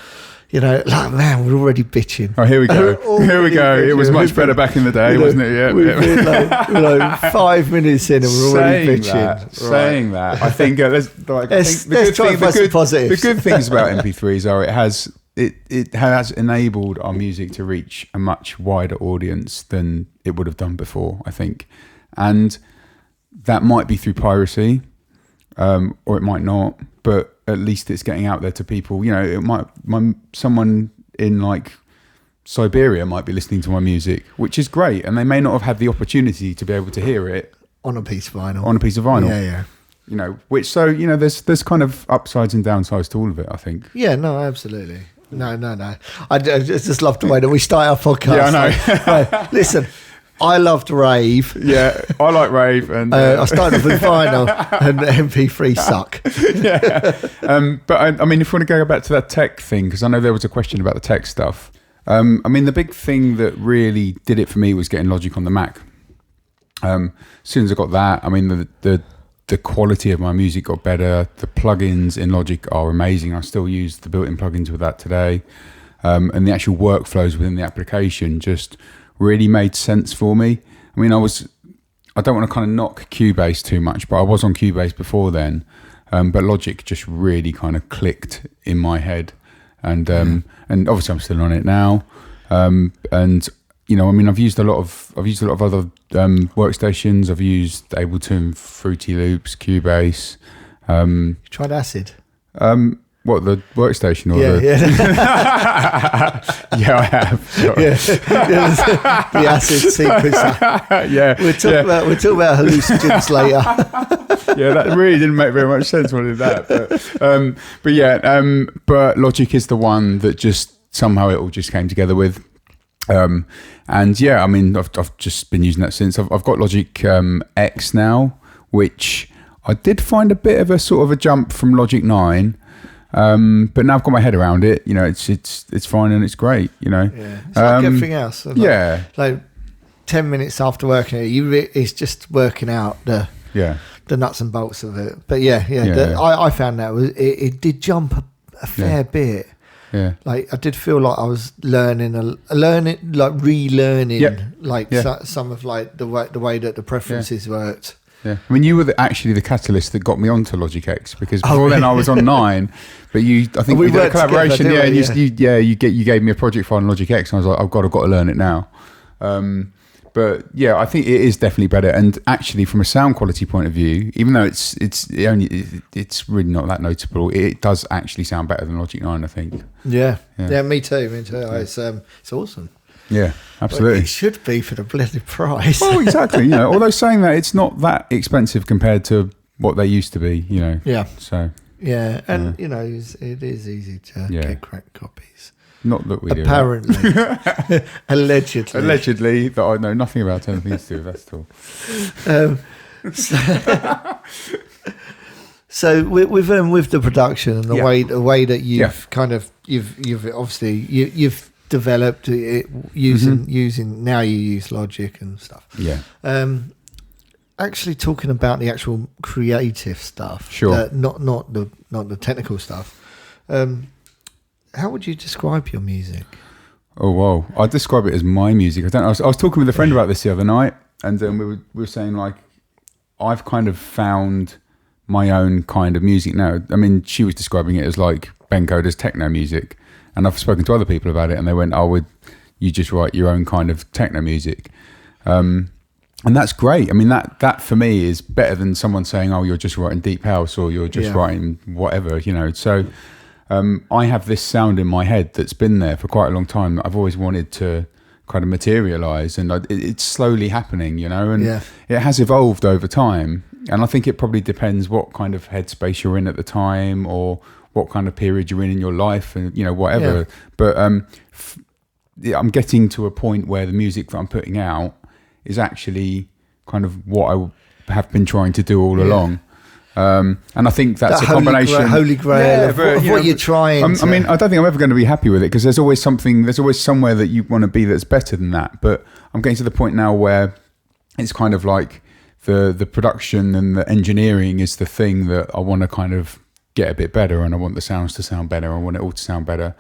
Like, man, we're already bitching. Oh, here we go. Here we go. It was much better back in the day, wasn't it? Yeah. We've been like 5 minutes in and we're already bitching. Saying that, I think let's try and find some positives. The good things about MP3s are it has enabled our music to reach a much wider audience than it would have done before, I think. And that might be through piracy, or it might not, but at least it's getting out there to people. It might someone in like Siberia might be listening to my music, which is great, and they may not have had the opportunity to be able to hear it on a piece of vinyl. Yeah. There's kind of upsides and downsides to all of it, I think. Yeah, no, absolutely. No. I just love the way that we start our podcast. Yeah, I know. Listen, I loved rave. Yeah, I like rave, and I started with vinyl, and MP3 suck. Yeah, but I mean, if we want to go back to that tech thing, because I know there was a question about the tech stuff. I mean, the big thing that really did it for me was getting Logic on the Mac. As soon as I got that, I mean, the quality of my music got better. The plugins in Logic are amazing. I still use the built-in plugins with that today, and the actual workflows within the application just really made sense for me. I mean, I don't want to kind of knock Cubase too much, but I was on Cubase before then. But Logic just really kind of clicked in my head, and obviously I'm still on it now. And I mean, I've used a lot of other workstations. I've used Ableton, Fruity Loops, Cubase. You tried Acid? What, the workstation? Or yeah, I have. The Acid sequencer. Yeah, we'll talk about hallucinogens later. Yeah, that really didn't make very much sense when I did that. But Logic is the one that just somehow it all just came together with. And yeah, I mean, I've just been using that since. I've got Logic X now, which I did find a bit of a sort of a jump from Logic 9. But now I've got my head around it. It's fine and it's great. Yeah, it's like everything else. Like 10 minutes after working it, it's just working out the nuts and bolts of it. But I found that it did jump a fair bit. Yeah, like I did feel like I was relearning, some of like the way that the preferences worked. Yeah, I mean, you were actually the catalyst that got me onto Logic X, because before then I was on 9, but I think we did a collaboration. Together, you gave me a project file on Logic X, and I was like, I've got to learn it now. But yeah, I think it is definitely better. And actually, from a sound quality point of view, even though it's really not that notable, it does actually sound better than Logic 9, I think. Yeah, me too. Yeah. It's awesome. Yeah, absolutely. Well, it should be for the blended price. Well, exactly. Although saying that, it's not that expensive compared to what they used to be. Yeah. So. Yeah, and it is easy to get cracked copies. Not that we do. Apparently. Allegedly. Allegedly, that I know nothing about anything to do with that at all. So with the production and the way that you've kind of you've obviously you've developed it using now you use Logic and stuff. Yeah. Actually, talking about the actual creative stuff, sure. Not the technical stuff. How would you describe your music? Oh wow, I describe it as my music. I was talking with a friend about this the other night, and we were saying, like, I've kind of found my own kind of music now. I mean, she was describing it as like Ben Coda's techno music, and I've spoken to other people about it, and they went, "Oh, you just write your own kind of techno music?" And that's great. I mean, that for me is better than someone saying, "Oh, you're just writing deep house," or "You're just writing whatever," So. I have this sound in my head that's been there for quite a long time that I've always wanted to kind of materialize, and it's slowly happening, and it has evolved over time. And I think it probably depends what kind of headspace you're in at the time, or what kind of period you're in your life, and whatever. Yeah. But I'm getting to a point where the music that I'm putting out is actually kind of what I have been trying to do all along. And I think that's that a combination, holy grail of what you're trying. I mean, I don't think I'm ever going to be happy with it, because there's always somewhere that you want to be that's better than that. But I'm getting to the point now where it's kind of like the production and the engineering is the thing that I want to kind of get a bit better, and I want the sounds to sound better. I want it all to sound better.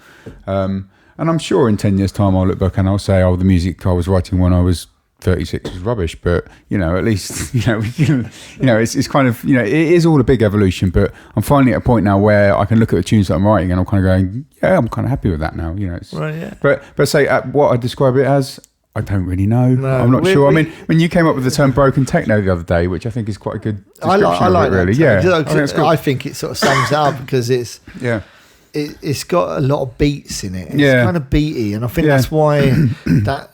And I'm sure in 10 years' time I'll look back and I'll say, the music I was writing when I was 36 was rubbish. But at least it's kind of it is all a big evolution. But I'm finally at a point now where I can look at the tunes that I'm writing and I'm kind of going, I'm kind of happy with that now. Right, yeah. But say what I describe it as, I don't really know. No, I'm not sure. I mean, when you came up with the term broken techno the other day, which I think is quite a good description I like of it, really. that. Yeah, I think it sort of sums it up because it's got a lot of beats in it. It's kind of beaty, and I think that's why that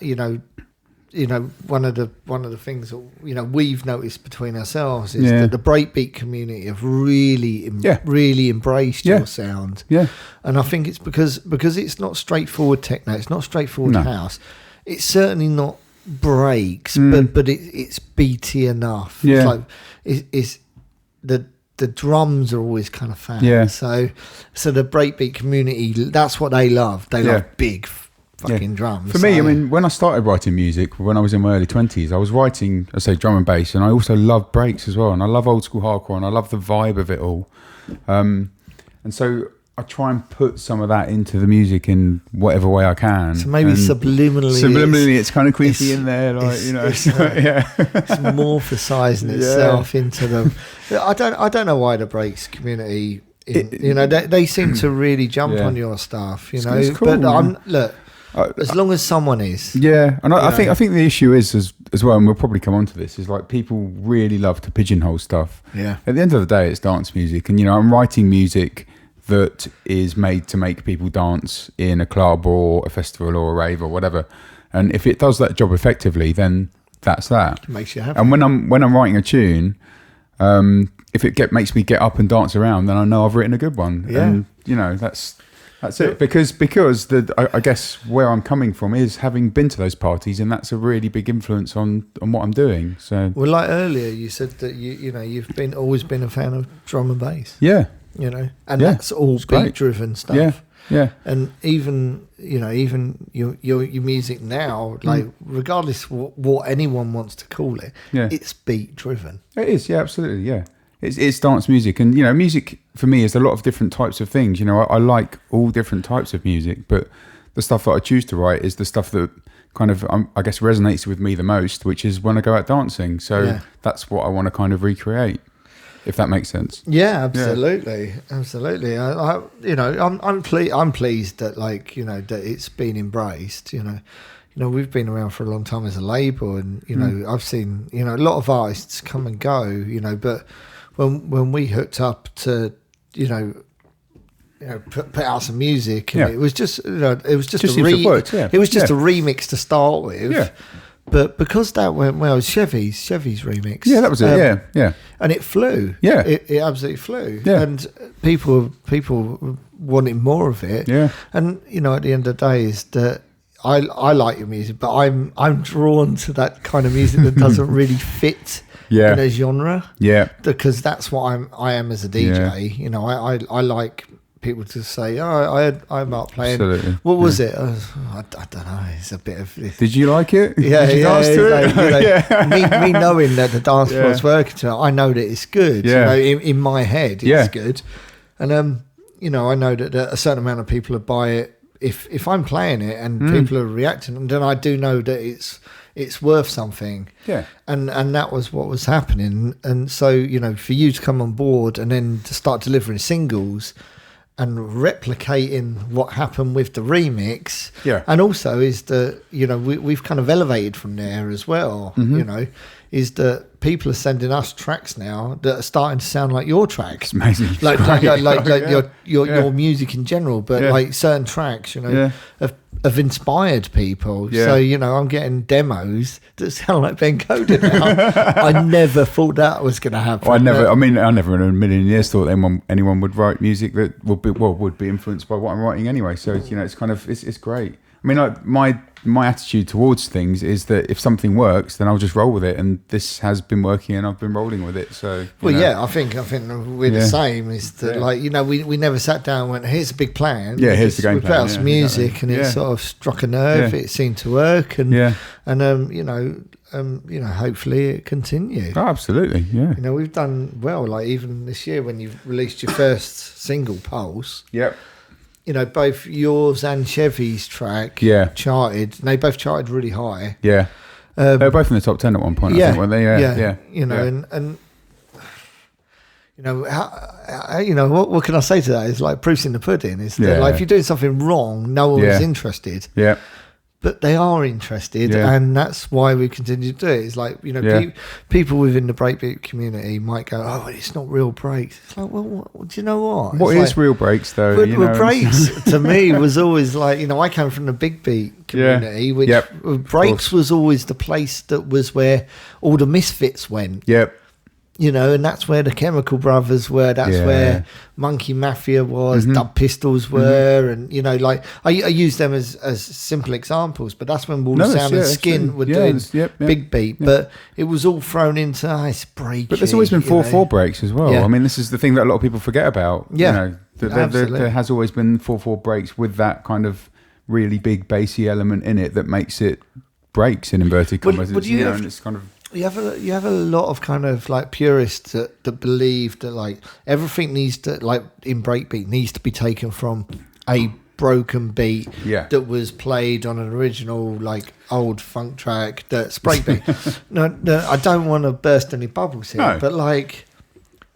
one of the things that, we've noticed between ourselves is that the breakbeat community have really embraced your sound. Yeah, and I think it's because it's not straightforward techno. It's not straightforward house. It's certainly not breaks, but it's beaty enough. Yeah. It's like it's the drums are always kind of fat. Yeah. So the breakbeat community, that's what they love. They love big fucking drums. For me, I mean, when I started writing music, when I was in my early 20s, I was writing, I say, drum and bass, and I also love breaks as well, and I love old school hardcore, and I love the vibe of it all. And so I try and put some of that into the music in whatever way I can. So maybe subliminally, it's kind of creepy in there, it's morphosizing itself into them. I don't know why the breaks community, they seem to really jump on your stuff, It's cool, but as long as someone is, and I think the issue is as well, and we'll probably come on to this, is like people really love to pigeonhole stuff. Yeah. At the end of the day, it's dance music, and I'm writing music that is made to make people dance in a club or a festival or a rave or whatever. And if it does that job effectively, then that's that. It makes you happy. And when I'm writing a tune, if it makes me get up and dance around, then I know I've written a good one. Yeah. And that's it. Because I guess where I'm coming from is having been to those parties, and that's a really big influence on what I'm doing. So, well, like earlier, you said that you've always been a fan of drum and bass. Yeah. And that's all beat-driven stuff. Yeah. And even your music now, like regardless what anyone wants to call it, it's beat-driven. It is, absolutely, yeah. It's dance music, and music for me is a lot of different types of things. I like all different types of music, but the stuff that I choose to write is the stuff that kind of I guess resonates with me the most, which is when I go out dancing. So that's what I want to kind of recreate. If that makes sense. Yeah, absolutely, absolutely. I'm pleased that that it's been embraced. We've been around for a long time as a label, and I've seen a lot of artists come and go. But when we hooked up to put out some music, and it was just it was just a remix to start with. Yeah. But because that went well, Chevy's remix. Yeah, that was it. Yeah. And it flew. Yeah, it absolutely flew. Yeah. And people wanted more of it. Yeah. And at the end of the day, is that I like your music, but I'm drawn to that kind of music that doesn't really fit in a genre. Yeah. Because that's what I am as a DJ. Yeah. I like people to say, I'm not playing. Absolutely. What was it? I don't know. It's a bit of this. Did you like it? Yeah, Did you dance to it? Me knowing that the dance floor's working to it, I know that it's good. Yeah. In my head, it's good. And I know that a certain amount of people will buy it if I'm playing it and people are reacting, and then I do know that it's worth something. Yeah. And that was what was happening. And so, for you to come on board and then to start delivering singles and replicating what happened with the remix, and also is that we've kind of elevated from there as well. is that people are sending us tracks now that are starting to sound like your tracks. It's amazing. Like Yeah. your music in general, but Yeah. like certain tracks, Yeah. have inspired people. Yeah. So, I'm getting demos that sound like Ben Coda now. I never thought that was going to happen. I never in a million years thought anyone would write music that would be influenced by what I'm writing anyway. So it's kind of it's great. I mean, like my attitude towards things is that if something works, then I'll just roll with it, and this has been working, and I've been rolling with it. So I think we're the same. Is that we never sat down and went, here's a big plan. Yeah, here's the game we plan. put out some music, exactly. and it sort of struck a nerve. Yeah. It seemed to work, and Yeah. hopefully it continues. Oh, absolutely. Yeah. We've done well. Like even this year when you've released your first single, Pulse. Yep. Both yours and Chevy's track charted. And they both charted really high. Yeah. They were both in the top 10 at one point, I think, weren't they? Yeah. And what can I say to that? It's like proof's in the pudding. Is that like if you're doing something wrong, no one's interested. Yeah. But they are interested, and that's why we continue to do it. It's like, people within the breakbeat community might go, oh, it's not real breaks. It's like, well, do you know what? What it's is real breaks, though? Breaks, to me, was always like, I came from the big beat community, which breaks was always the place that was where all the misfits went. Yep. And that's where the Chemical Brothers were. That's where Monkey Mafia was, Dub Pistols were, and I use them as simple examples. But that's when Wall of Sound and Skin were doing big beat. But it was all thrown into it's breaky. But there's always been 4/4 breaks as well. Yeah. I mean, this is the thing that a lot of people forget about. Yeah, there has always been 4/4 breaks with that kind of really big bassy element in it that makes it breaks in inverted commas. And it's kind of. You have a lot of kind of like purists that believe that like everything needs to, like in breakbeat, needs to be taken from a broken beat that was played on an original like old funk track that's breakbeat. no, I don't want to burst any bubbles here, but like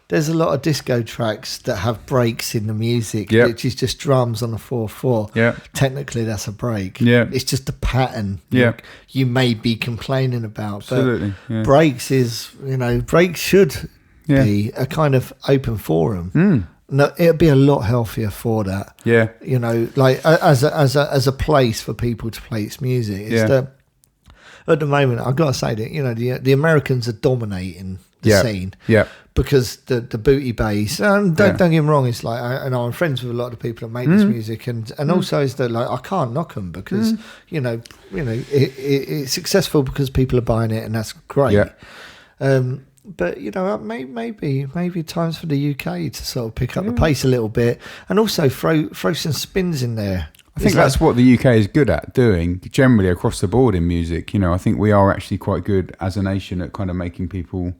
there's a lot of disco tracks that have breaks in the music, which is just drums on a 4/4. Yeah. Technically, that's a break. Yeah. It's just a pattern you may be complaining about. Absolutely. But breaks is, breaks should be a kind of open forum. No, it'd be a lot healthier for that. Yeah. Like as a place for people to play its music. It's that at the moment, I've got to say that, the Americans are dominating the scene. Yeah. Because the booty bass, and don't get me wrong, it's like I'm friends with a lot of people that make this music, and also is that like I can't knock them because it's successful because people are buying it, and that's great. Yeah. But maybe times for the UK to sort of pick up the pace a little bit, and also throw some spins in there. I think that's what the UK is good at doing generally across the board in music. I think we are actually quite good as a nation at kind of making people.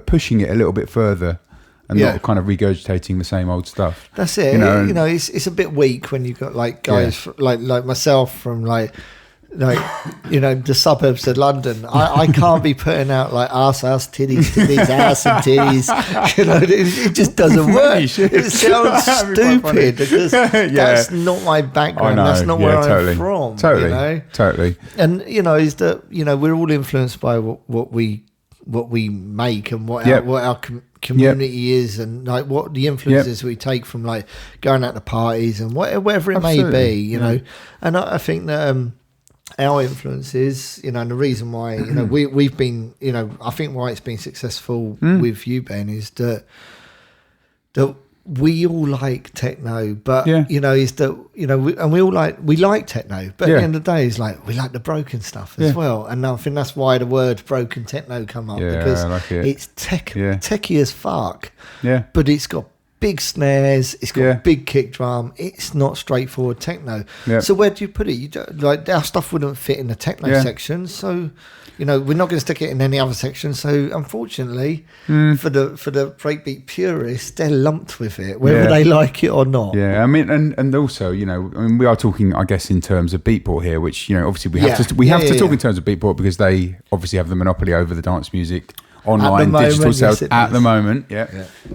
Pushing it a little bit further and not kind of regurgitating the same old stuff. That's it. It's a bit weak when you've got like guys like myself from like the suburbs of London. I can't be putting out like ass, titties, ass and titties. It just doesn't work. It sounds stupid because that's not my background. That's not where I'm from. Totally. And is that we're all influenced by what we make and what our community is, and like what the influences we take from like going out to parties and whatever it may be, And I think that our influences, and the reason why we've been, I think why it's been successful with you, Ben, is that we all like techno, but is that we like techno, but at the end of the day, it's like we like the broken stuff as well, and I think that's why the word broken techno come up because it's techie as fuck, but it's got big snares, it's got big kick drum, it's not straightforward techno. So where do you put it? You don't, like our stuff wouldn't fit in the techno section, so. We're not going to stick it in any other section. So unfortunately, for the breakbeat purists, they're lumped with it, whether they like it or not. Yeah, I mean, and also, we are talking, I guess, in terms of Beatport here, which obviously we have to talk in terms of Beatport because they obviously have the monopoly over the dance music online digital sales at the moment.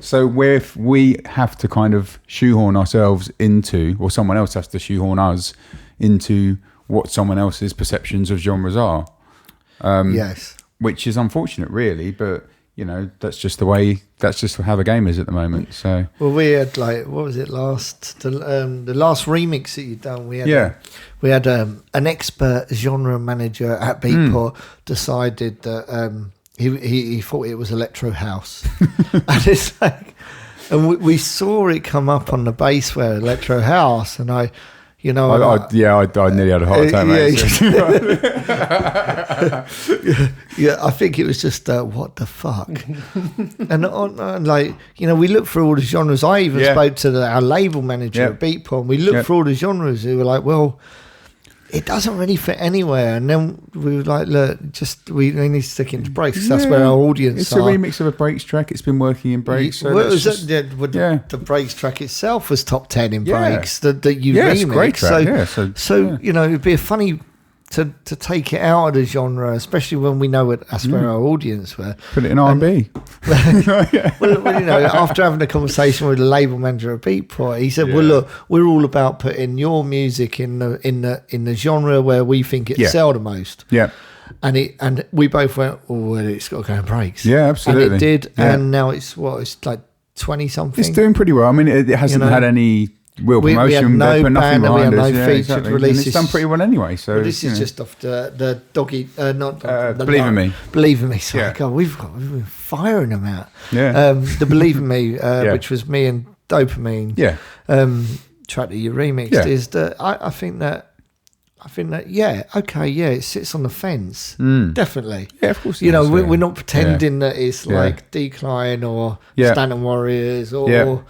So if we have to kind of shoehorn ourselves into, or someone else has to shoehorn us into what someone else's perceptions of genres are. Yes. which is unfortunate, really. But that's just the way. That's just how the game is at the moment. So well, we had what was it last the last remix that you'd done? We had an expert genre manager at Beatport decided that he thought it was electro house, and it's like, and we saw it come up on the baseware electro house, and I nearly had a heart attack, mate. I think it was just what the fuck, and we looked through all the genres. I even spoke to our label manager at Beatport, and we looked through all the genres. Who were like, well, it doesn't really fit anywhere. And then we were like, look, we need to stick into breaks, because that's where our audience it's are. It's a remix of a breaks track. It's been working in breaks. So the breaks track itself was top 10 in breaks that you remix. It's a great track. So it'd be a funny to take it out of the genre, especially when we know that's where our audience were. Put it in R&B. Well, after having a conversation with the label manager at Beatport, he said, "Well, look, we're all about putting your music in the genre where we think it sell the most." Yeah. And we both went, "Oh, well, it's got to go in breaks." Yeah, absolutely. And it did, yeah. And now it's like 20 something. It's doing pretty well. I mean, it hasn't had any real promotion. We have no but nothing band, we have behind no us. featured releases. And it's done pretty well anyway. So this is just off the doggy, Believe in Me. Believe in Me. So God, we've been firing them out. Yeah. The Believe in Me, which was me and Dopamine. Yeah. Track that you remixed is that I think that it sits on the fence. Definitely. Yeah, of course. We're not pretending that it's like Decline or Stanton Warriors or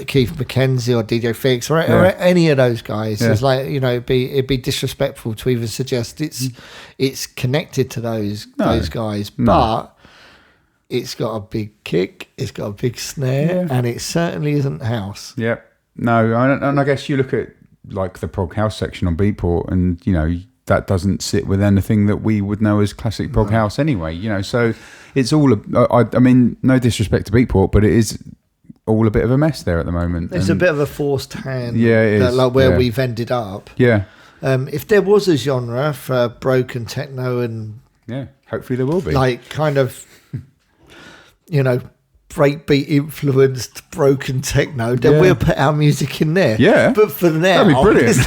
Keith McKenzie or DJ Fix or any of those guys. It's like it'd be disrespectful to even suggest it's connected to those guys, but it's got a big kick, it's got a big snare, and it certainly isn't house. Yeah, no, and I guess you look at like the prog house section on Beatport, and that doesn't sit with anything that we would know as classic prog house anyway. So it's all. I mean, no disrespect to Beatport, but it is all a bit of a mess there at the moment. It's a bit of a forced hand. Yeah, it is. Like where we've ended up. Yeah. If there was a genre for broken techno and hopefully there will be. Like kind of, breakbeat influenced broken techno, then we'll put our music in there. Yeah. But for now, that'd be brilliant.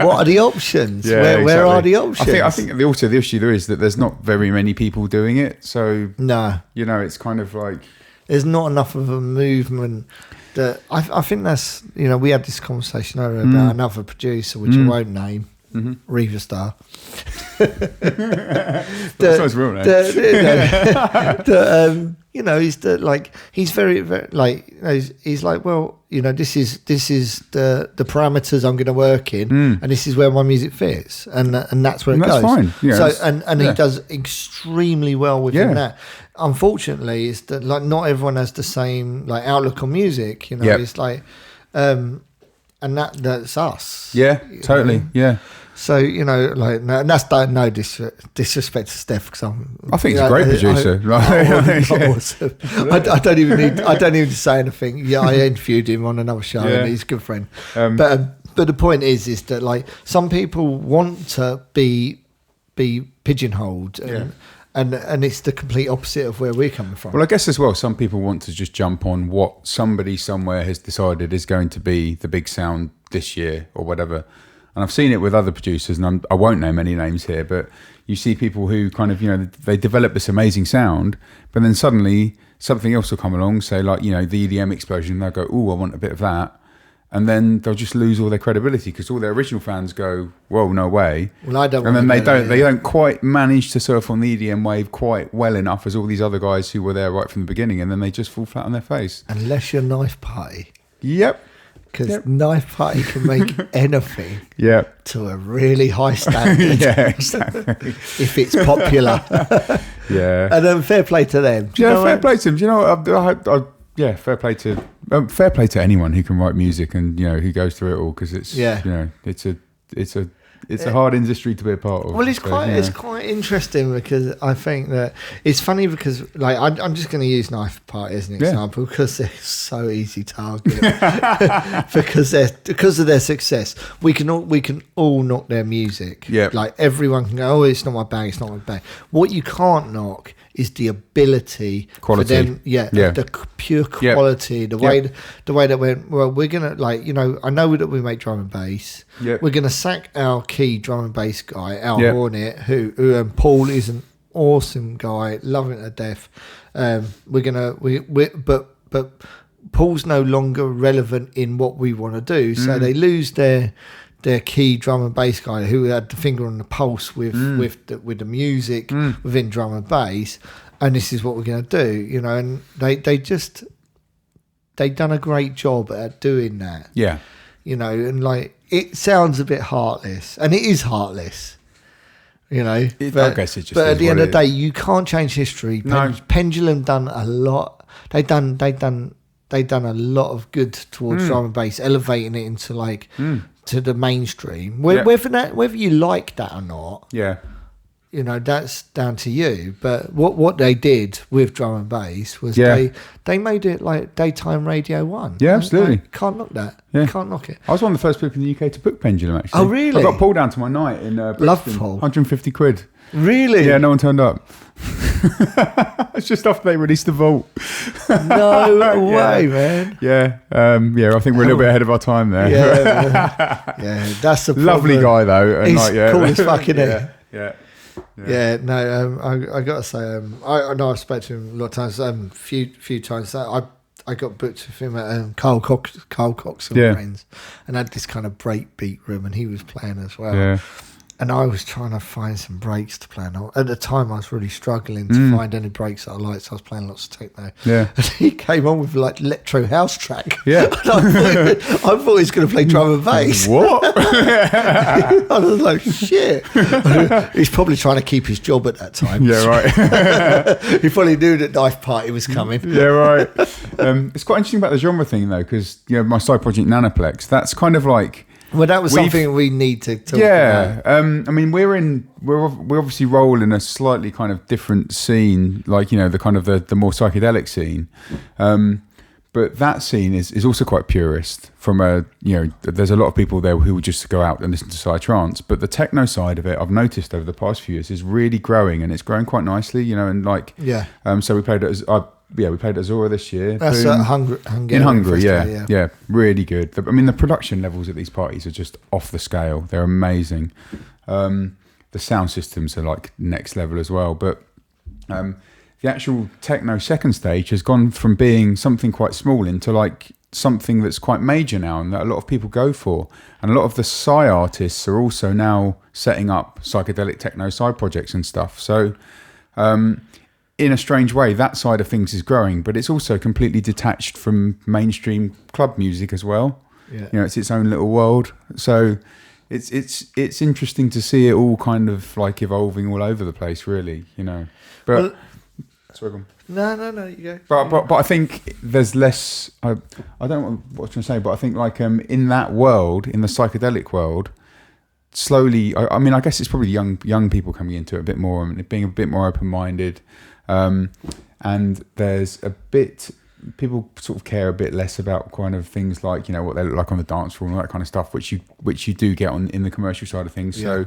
What are the options? Where are the options? I think the issue there is that there's not very many people doing it. So no, it's kind of like there's not enough of a movement. That I think that's we had this conversation earlier about another producer which I won't name. Riva Star. That's his real name. He's very, very he's like, well, this is the parameters I'm going to work in, and this is where my music fits, and that's where it goes. That's fine. Yeah, he does extremely well within that. Unfortunately, it's that not everyone has the same outlook on music. It's like, and that's us. Yeah, totally. Yeah. So and that's no disrespect to Steph, because I think he's a great producer. I don't even need to say anything. Yeah, I interviewed him on another show, and he's a good friend. But the point is that some people want to be pigeonholed, and it's the complete opposite of where we're coming from. Well, I guess as well, some people want to just jump on what somebody somewhere has decided is going to be the big sound this year or whatever. And I've seen it with other producers, and I won't name any names here, but you see people who kind of, they develop this amazing sound, but then suddenly something else will come along, say the EDM explosion, and they'll go, oh, I want a bit of that. And then they'll just lose all their credibility because all their original fans go, "Whoa, no way!" Well, I don't. And then they don't quite manage to surf on the EDM wave quite well enough as all these other guys who were there right from the beginning, and then they just fall flat on their face. Unless you're Knife Party. Yep. Because Knife Party can make anything to a really high standard. Yeah, exactly. If it's popular. Yeah. And then fair play to them. Fair play to them. Do you know what? Fair play to anyone who can write music and who goes through it all, because it's it's a it's a hard industry to be a part of. Well, it's so, quite you know. it's quite interesting because I think that it's funny because like I'm just going to use Knife Party as an example because they're so easy target because of their success. We can all knock their music. Yeah, like everyone can go, oh, it's not my bag, it's not my bag. What you can't knock is the ability quality. For them, the pure quality, the way that we're gonna like, you know, I know that we make drum and bass. Yep. We're gonna sack our key drum and bass guy, Al Hornet, who Paul is an awesome guy, loving it to death. But Paul's no longer relevant in what we want to do, so they lose their key drum and bass guy who had the finger on the pulse with the music within drum and bass, and this is what we're going to do, you know. And they done a great job at doing that, you know. And like, it sounds a bit heartless, and it is heartless, you know. I guess it just. But at the end of the day, you can't change history. No. Pendulum done a lot. They done a lot of good towards drum and bass, elevating it into like. To the mainstream, whether you like that or not, you know, that's down to you. But what they did with drum and bass was they made it like daytime Radio 1. Yeah, absolutely. Like, can't knock that. Yeah. Can't knock it. I was one of the first people in the UK to book Pendulum, actually. Oh, really? I got pulled down to my night in Brixton. Loveful. 150 quid. Really? Yeah, no one turned up. It's just after they released the Vault. No way, man. Yeah, I think we're a little bit ahead of our time there. Yeah, that's the problem. Lovely guy though. And He's like, cool as fuck, isn't he? Yeah. No, I gotta say, I know I've spoken to him a lot of times. Few times. I got booked with him at Carl Cox and Friends, and had this kind of breakbeat room, and he was playing as well. Yeah. And I was trying to find some breaks to play. And at the time, I was really struggling to find any breaks that I liked, so I was playing lots of techno. Yeah. And he came on with like electro house track. Yeah. I thought he was going to play drum and bass. What? I was like, shit. He's probably trying to keep his job at that time. Yeah, right. He probably knew that Knife Party was coming. Yeah, right. It's quite interesting about the genre thing though, because my side project Nanoplex, that's kind of like. Well, that was something we need to talk about. I mean, we're obviously roll in a slightly kind of different scene, like, you know, the kind of the more psychedelic scene. But that scene is also quite purist from there's a lot of people there who will just go out and listen to psytrance. But the techno side of it, I've noticed over the past few years, is really growing, and it's growing quite nicely, you know, and like, so we played it we played at Azora this year. That's in Hungary, yeah, really good. I mean, the production levels at these parties are just off the scale. They're amazing. The sound systems are like next level as well. But the actual techno second stage has gone from being something quite small into like something that's quite major now, and that a lot of people go for. And a lot of the Psy artists are also now setting up psychedelic techno side projects and stuff. So in a strange way, that side of things is growing, but it's also completely detached from mainstream club music as well. Yeah. You know, it's its own little world. So it's interesting to see it all kind of like evolving all over the place, really, you know. But No, you go. But I think there's less. I don't know what I was trying to say, but I think like in that world, in the psychedelic world, slowly. I mean, I guess it's probably young people coming into it a bit more, and being a bit more open-minded. And there's a bit, people sort of care a bit less about kind of things like, you know, what they look like on the dance floor and all that kind of stuff, which you do get in the commercial side of things. So,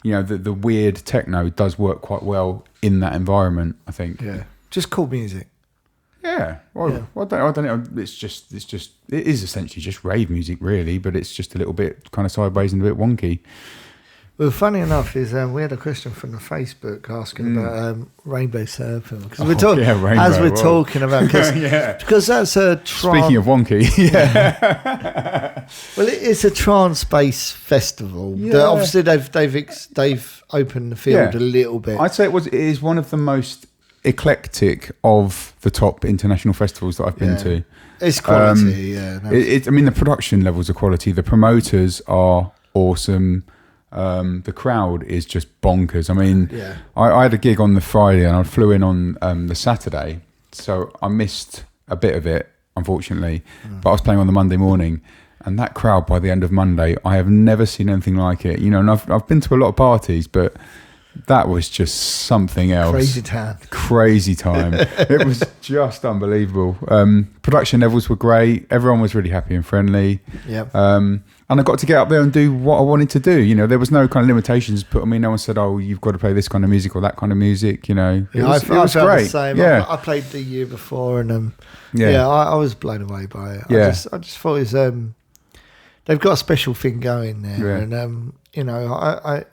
you know, the weird techno does work quite well in that environment, I think. Yeah, just cool music. Yeah, well, I don't know. It is essentially just rave music, really, but it's just a little bit kind of sideways and a bit wonky. Well, funny enough is we had a question from the Facebook asking about Rainbow Serpent, because we're talking talking about because that's a speaking of wonky, well, it's a trance-based festival. Yeah. Obviously, they've opened the field a little bit. I'd say it is one of the most eclectic of the top international festivals that I've been to. It's quality, I mean, the production levels are quality. The promoters are awesome. The crowd is just bonkers. I mean, I had a gig on the Friday and I flew in on the Saturday, so I missed a bit of it, unfortunately. But I was playing on the Monday morning, and that crowd by the end of Monday, I have never seen anything like it. You know, and I've been to a lot of parties, but that was just something else. Crazy time. It was just unbelievable. Production levels were great. Everyone was really happy and friendly. And I got to get up there and do what I wanted to do. You know, there was no kind of limitations put on me. No one said, "Oh, you've got to play this kind of music or that kind of music." You know, it was great. The same. Yeah, I played the year before, and I was blown away by it. I just thought it was they've got a special thing going there, and you know, I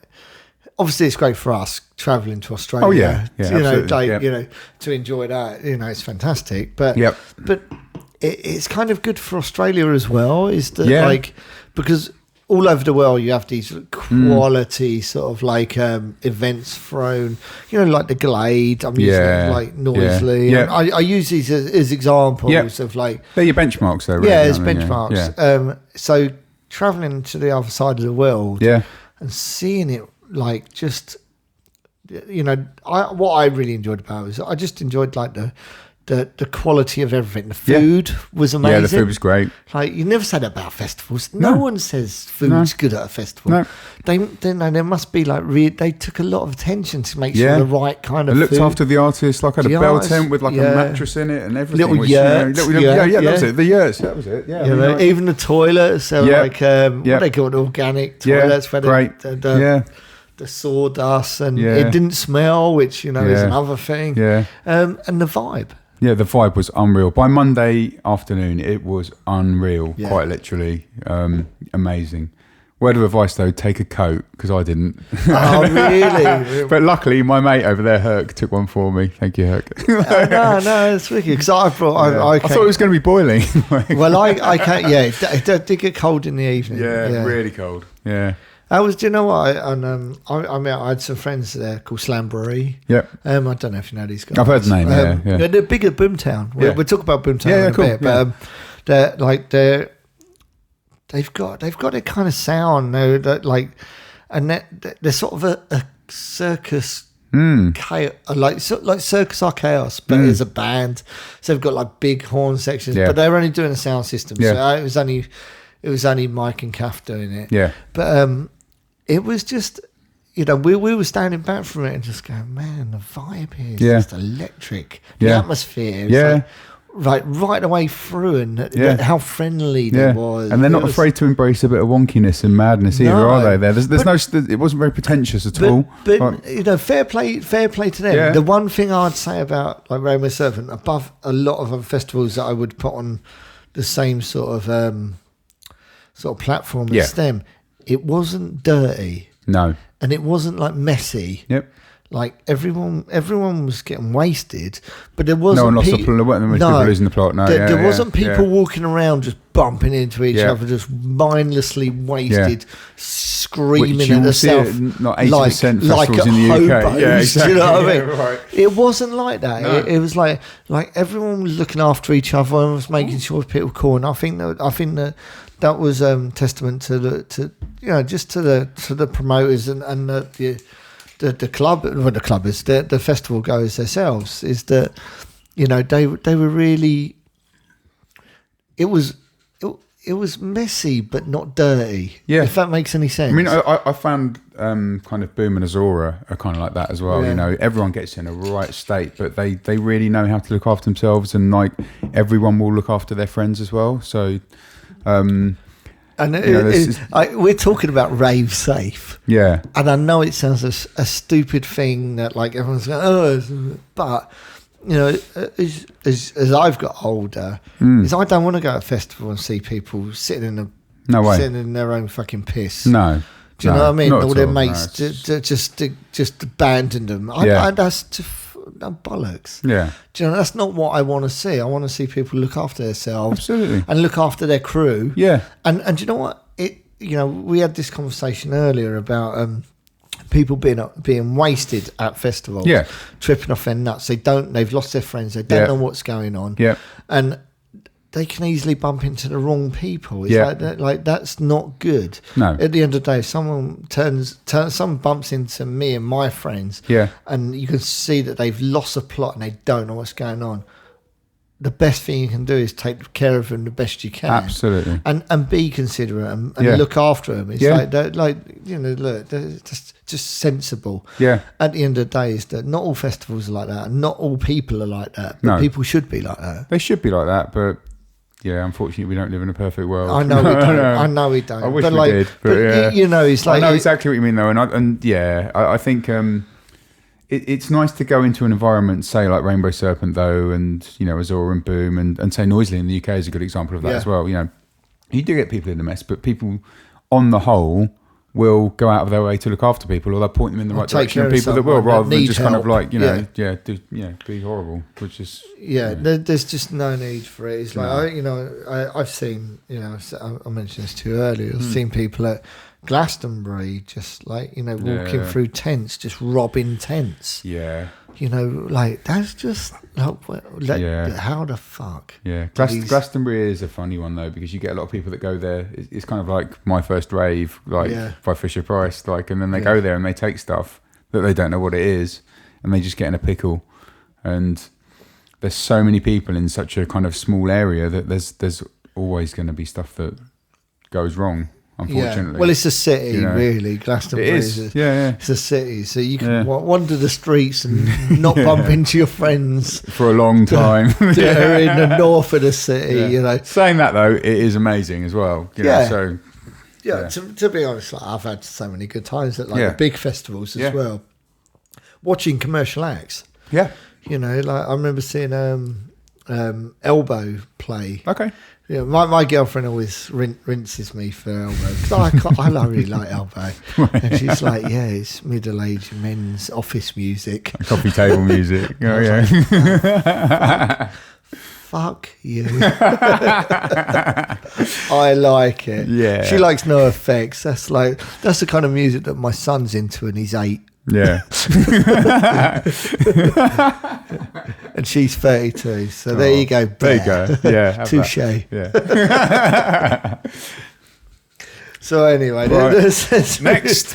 obviously it's great for us traveling to Australia. Oh yeah, you know, to enjoy that. You know, it's fantastic. But it's kind of good for Australia as well. Is that like, because all over the world you have these quality sort of like events thrown. You know, like the Glade. I'm using it like Noisley. Yeah. I use these as examples of like they're your benchmarks, though. Really, as benchmarks. So traveling to the other side of the world, and seeing it. Like, just, you know, what I really enjoyed about it was I just enjoyed like the quality of everything. The food was amazing. Yeah, the food was great. Like, you never say that about festivals. No one says food's good at a festival. No. They there must be like they took a lot of attention to make sure the right kind of food. Looked after the artists, like had a bell artists, tent with like a mattress in it and everything. Little yurts. That was it. The yurts, that was it. Yeah, like, even the toilets, like what they call it, organic toilets. Great. The sawdust, and it didn't smell, which, you know, is another thing. And the vibe. Yeah, the vibe was unreal. By Monday afternoon, it was unreal, quite literally. Amazing. Word of advice, though, take a coat, because I didn't. Oh, really? But luckily, my mate over there, Herc, took one for me. Thank you, Herc. No, it's wicked. Because I thought I thought it was going to be boiling. Well, I can't, it did get cold in the evening. Yeah, really cold. Yeah. Do you know what? I had some friends there called Slamboree. Yep. I don't know if you know these guys. I've heard the name. Yeah. They're big at Boomtown. We'll talk about Boomtown in a bit. But they've got a kind of sound. They're sort of a circus. Chaos, like Circus are Chaos, but as a band. So they've got like big horn sections, but they're only doing a sound system. So it was only Mike and Kath doing it. Yeah. But it was just, you know, we were standing back from it and just going, man, the vibe here is just electric. The atmosphere is like right away through, and how friendly they was. And they're not afraid to embrace a bit of wonkiness and madness either, are they? It wasn't very pretentious at all. But you know, fair play to them. Yeah. The one thing I'd say about like Rainbow Serpent, above a lot of other festivals that I would put on the same sort of platform as them, it wasn't dirty. No. And it wasn't like messy. Yep. Like everyone was getting wasted, but there wasn't. No one lost the plot. There weren't people losing the plot. No, there wasn't people walking around just bumping into each other, just mindlessly wasted, screaming at themselves. Not 80% like festivals in the UK. Hobos, Yeah, exactly. Do you know what I mean? Right. It wasn't like that. No. It was like everyone was looking after each other and was making sure people were cool. And I think that was testament to the promoters and the club, well, the clubbers, the festival goers themselves, is that, you know, they were really. It was messy but not dirty. Yeah, if that makes any sense. I mean, I found kind of Boom and Azora are kind of like that as well. Yeah. You know, everyone gets in a right state, but they really know how to look after themselves, and like everyone will look after their friends as well. So. And we're talking about rave safe. Yeah. And I know it sounds a stupid thing that like everyone's going, but you know, as I've got older, is I don't want to go to a festival and see people sitting in their own fucking piss. No. Do you know what I mean? All their mates just abandon them. That's bollocks. Yeah. Do you know, that's not what I want to see. I want to see people look after themselves. Absolutely. And look after their crew. Yeah. And you know what? We had this conversation earlier about people being wasted at festivals. Yeah. Tripping off their nuts. They've lost their friends. They don't know what's going on. Yeah. And they can easily bump into the wrong people. It's like that's not good. No. At the end of the day, if someone someone bumps into me and my friends, and you can see that they've lost a plot and they don't know what's going on, the best thing you can do is take care of them the best you can. Absolutely. And be considerate and Yeah. look after them. It's Yeah. look, they're just sensible. Yeah. At the end of the day, is that not all festivals are like that, and not all people are like that. But No. people should be like that. They should be like that, but yeah, unfortunately, we don't live in a perfect world. I know we don't. I know we don't. I wish but we did, but yeah. It's like I know exactly what you mean, though, I think it's nice to go into an environment, say like Rainbow Serpent, though, and Azora and Boom, and say Noisily in the UK is a good example of that as well. You do get people in the mess, but people, on the whole, will go out of their way to look after people, or they'll point them in the right direction. And people that will, rather than just kind of like be horrible, which is there's just no need for it. It's like I've seen I mentioned this to you earlier. I've seen people at Glastonbury just like walking through tents, just robbing tents. Yeah. Like that's just how the fuck? Yeah, Glastonbury is a funny one though, because you get a lot of people that go there. It's kind of like My First Rave, by Fisher Price, and then they go there and they take stuff that they don't know what it is, and they just get in a pickle. And there's so many people in such a kind of small area that there's always going to be stuff that goes wrong. Unfortunately. Yeah. Well, it's a city, really. Glastonbury is. It's a city, so you can wander the streets and not bump into your friends for a long time. They're in the north of the city, Saying that though, it is amazing as well. So to be honest, I've had so many good times at the big festivals as well. Watching commercial acts. Yeah. I remember seeing Elbow play. Okay. Yeah, my girlfriend always rinses me for Elbow because I really like Elbow, and she's like, it's middle-aged men's office music, coffee table music. Fuck you. I like it. Yeah, she likes No Effects. That's the kind of music that my son's into, and he's 8. Yeah. And she's 32, so there you go. There you go. Yeah. Touche. Yeah. So anyway, right. Next.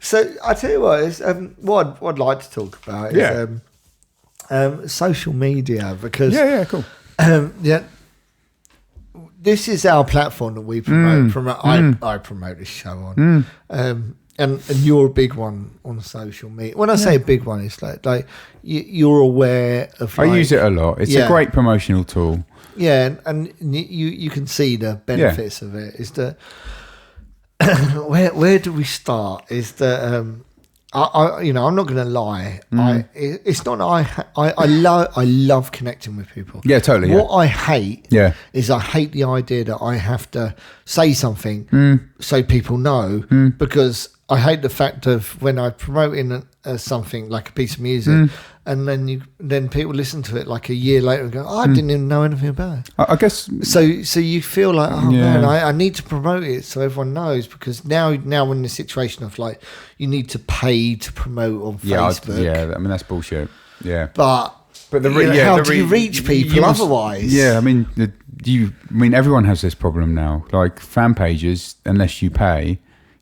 So I tell you what I'd like to talk about is social media, because cool. This is our platform that we promote. I promote this show on, and you're a big one on social media. When I say a big one, it's like you're aware of. I use it a lot. It's a great promotional tool. Yeah, and you can see the benefits of it. Is that where do we start? Is that I'm not going to lie. It's not. I love connecting with people. Yeah, totally. What I hate is I hate the idea that I have to say something so people know, because I hate the fact of when I'm promoting something like a piece of music, and then people listen to it like a year later and go, I didn't even know anything about it. I guess so. You feel like, man, I need to promote it so everyone knows, because now we're in the situation of like you need to pay to promote on Facebook. I mean that's bullshit. Yeah, but how do you reach people otherwise? Yeah, I mean everyone has this problem now. Like fan pages, unless you pay,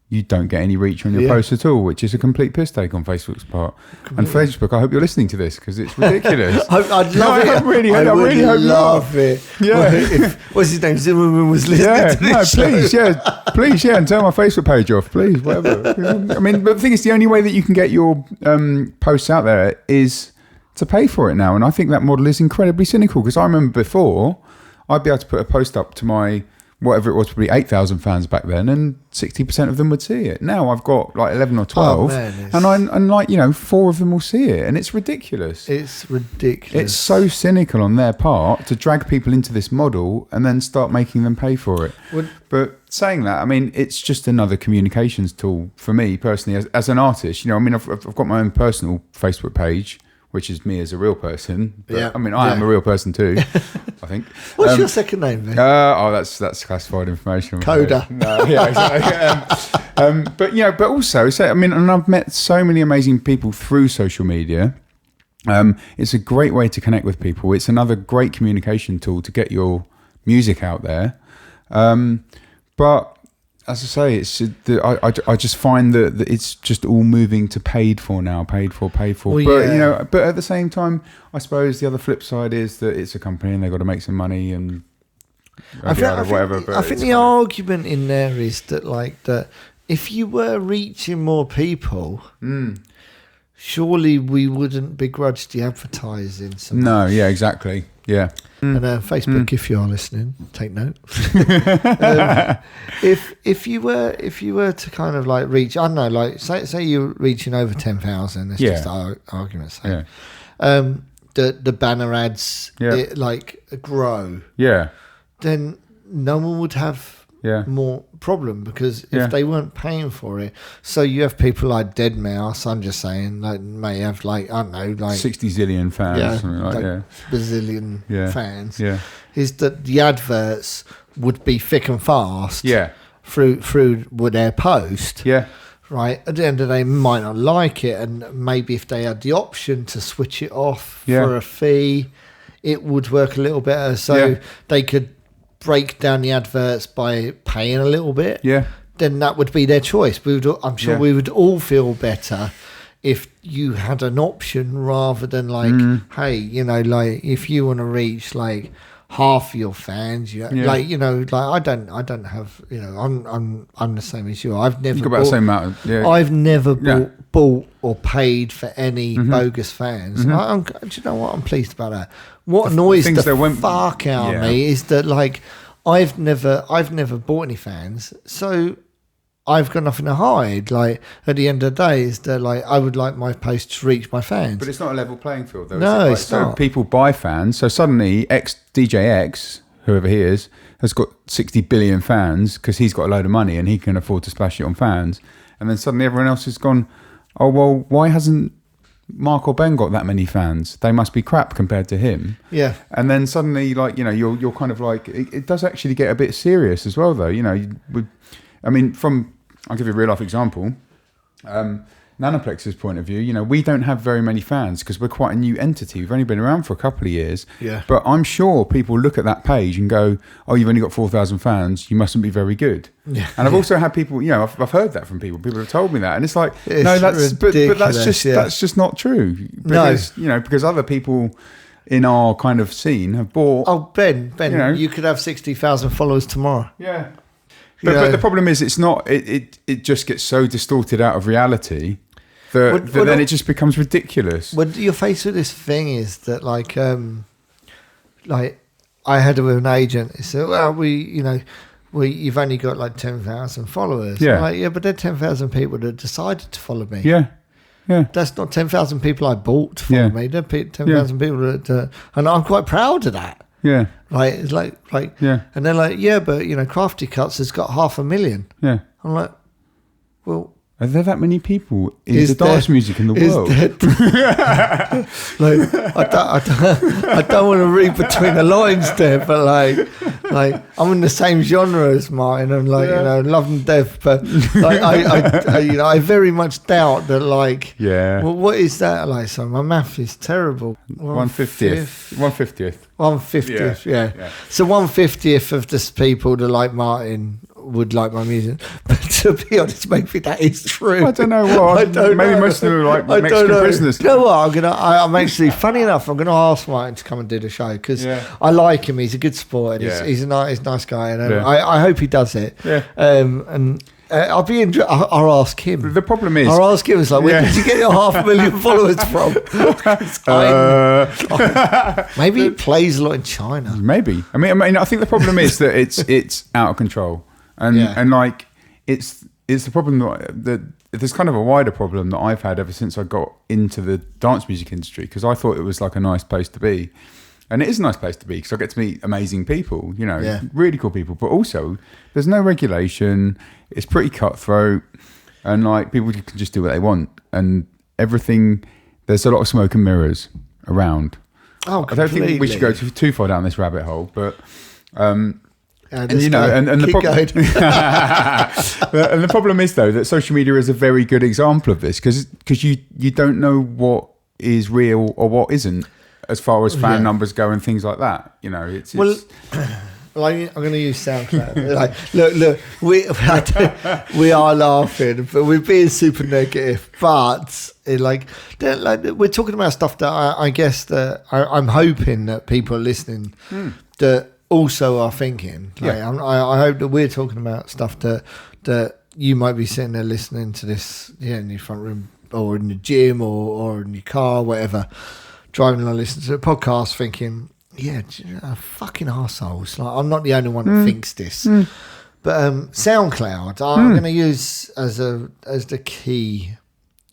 you don't get any reach on your posts at all, which is a complete piss take on Facebook's part. And Facebook, I hope you're listening to this, because it's ridiculous. I'd love it. I really hope love it. Yeah. What's his name? Zimmerman was listening to this show. Please, and turn my Facebook page off, please, whatever. I mean, but the thing is, the only way that you can get your posts out there is to pay for it now. And I think that model is incredibly cynical, because I remember before, I'd be able to put a post up to my whatever it was, probably 8,000 fans back then, and 60% of them would see it. Now I've got like 11 or 12, and 4 of them will see it, and it's ridiculous. It's ridiculous. It's so cynical on their part to drag people into this model and then start making them pay for it. But saying that, I mean, it's just another communications tool for me personally as an artist. I mean, I've got my own personal Facebook page, which is me as a real person. But, I mean, I am a real person too, I think. What's your second name then? That's classified information. Coda. No, exactly. But also, I mean, and I've met so many amazing people through social media. It's a great way to connect with people. It's another great communication tool to get your music out there. But as I say, it's I just find that it's just all moving to paid for now, paid for. Well, but yeah. but at the same time, I suppose the other flip side is that it's a company and they've got to make some money and whatever. But I think the argument in there is that that if you were reaching more people, surely we wouldn't begrudge the advertising. So no, much. yeah, exactly, yeah. And Facebook, if you are listening, take note. If you were to kind of reach, I don't know, say you're reaching over 10,000. That's just argument's sake. Yeah. The banner ads grow. Yeah. Then no one would have more problem, because if they weren't paying for it, so you have people like Dead Mouse, I'm just saying, may have I don't know, 60 zillion fans, something bazillion fans. Yeah. Is that the adverts would be thick and fast. Yeah. Through their post. Yeah. Right. At the end of the day, might not like it, and maybe if they had the option to switch it off for a fee, it would work a little better. So they could break down the adverts by paying a little bit. Yeah. Then that would be their choice. I'm sure we would all feel better if you had an option rather than hey, if you want to reach half your fans, I don't have, I'm the same as you. I've never about the same amount. I've never bought or paid for any bogus fans. Do you know what? I'm pleased about that. What annoys the fuck out of me is that I've never bought any fans, so I've got nothing to hide. At the end of the day, is that I would like my post to reach my fans. But it's not a level playing field, though. No, it's not. So people buy fans. So suddenly, DJ X, whoever he is, has got 60 billion fans because he's got a load of money and he can afford to splash it on fans. And then suddenly everyone else has gone, oh well, why hasn't Mark or Ben got that many fans? They must be crap compared to him. Yeah. And then suddenly, you're kind of it does actually get a bit serious as well, though. I'll give you a real life example. Nanoplex's point of view, we don't have very many fans because we're quite a new entity. We've only been around for a couple of years. Yeah. But I'm sure people look at that page and go, oh, you've only got 4,000 fans. You mustn't be very good. Yeah. And I've also had people, I've heard that from people. People have told me that. And it's no, that's just not true. Because, because other people in our kind of scene have bought. Oh, Ben, you could have 60,000 followers tomorrow. Yeah. But the problem is, it's not. It just gets so distorted out of reality that then it just becomes ridiculous. What you're faced with this thing is that, I had it with an agent. He said, "Well, you've only got 10,000 followers." Yeah, but they're 10,000 people that decided to follow me. Yeah. Yeah. That's not 10,000 people I bought to follow me. They're 10,000 people that, and I'm quite proud of that. Yeah. It's and they're but Crafty Cuts has got 500,000. Yeah. I'm like, well, are there that many people in the dance music in the world? I don't want to read between the lines there, but I'm in the same genre as Martin, and love and death, but I very much doubt that well, what is that so my math is terrible. 1/50th. 1/50th, yeah. So 1/50th of the people that like Martin would like my music, but to be honest, maybe that is true. I don't know what. Maybe most of them are like Mexican prisoners. You know what? I'm actually, funny enough, I'm going to ask Martin to come and do the show because I like him. He's a good sport. And he's a nice guy, and I hope he does it. Yeah. I'll be I'll ask him. The problem is, I'll ask him. It's where did you get your 500,000 followers from? Maybe he plays a lot in China. Maybe. I mean, I think the problem is that it's out of control, and it's the problem that there's kind of a wider problem that I've had ever since I got into the dance music industry, because I thought it was a nice place to be. And it is a nice place to be because I get to meet amazing people, really cool people. But also, there's no regulation. It's pretty cutthroat. And people can just do what they want. And everything, there's a lot of smoke and mirrors around. Oh, completely. I don't think we should go too far down this rabbit hole. But, and the and the problem is, though, that social media is a very good example of this because you don't know what is real or what isn't, as far as fan numbers go and things like that. Well, I'm going to use SoundCloud. Like, look, we are laughing, but we're being super negative. But we're talking about stuff that I guess that I'm hoping that people are listening that also are thinking. Like, I hope that we're talking about stuff that you might be sitting there listening to this, in your front room or in the gym or in your car, whatever, driving along, listening to the podcast, thinking. Yeah, fucking arseholes. Like, I'm not the only one that thinks this. But SoundCloud, I'm going to use as the key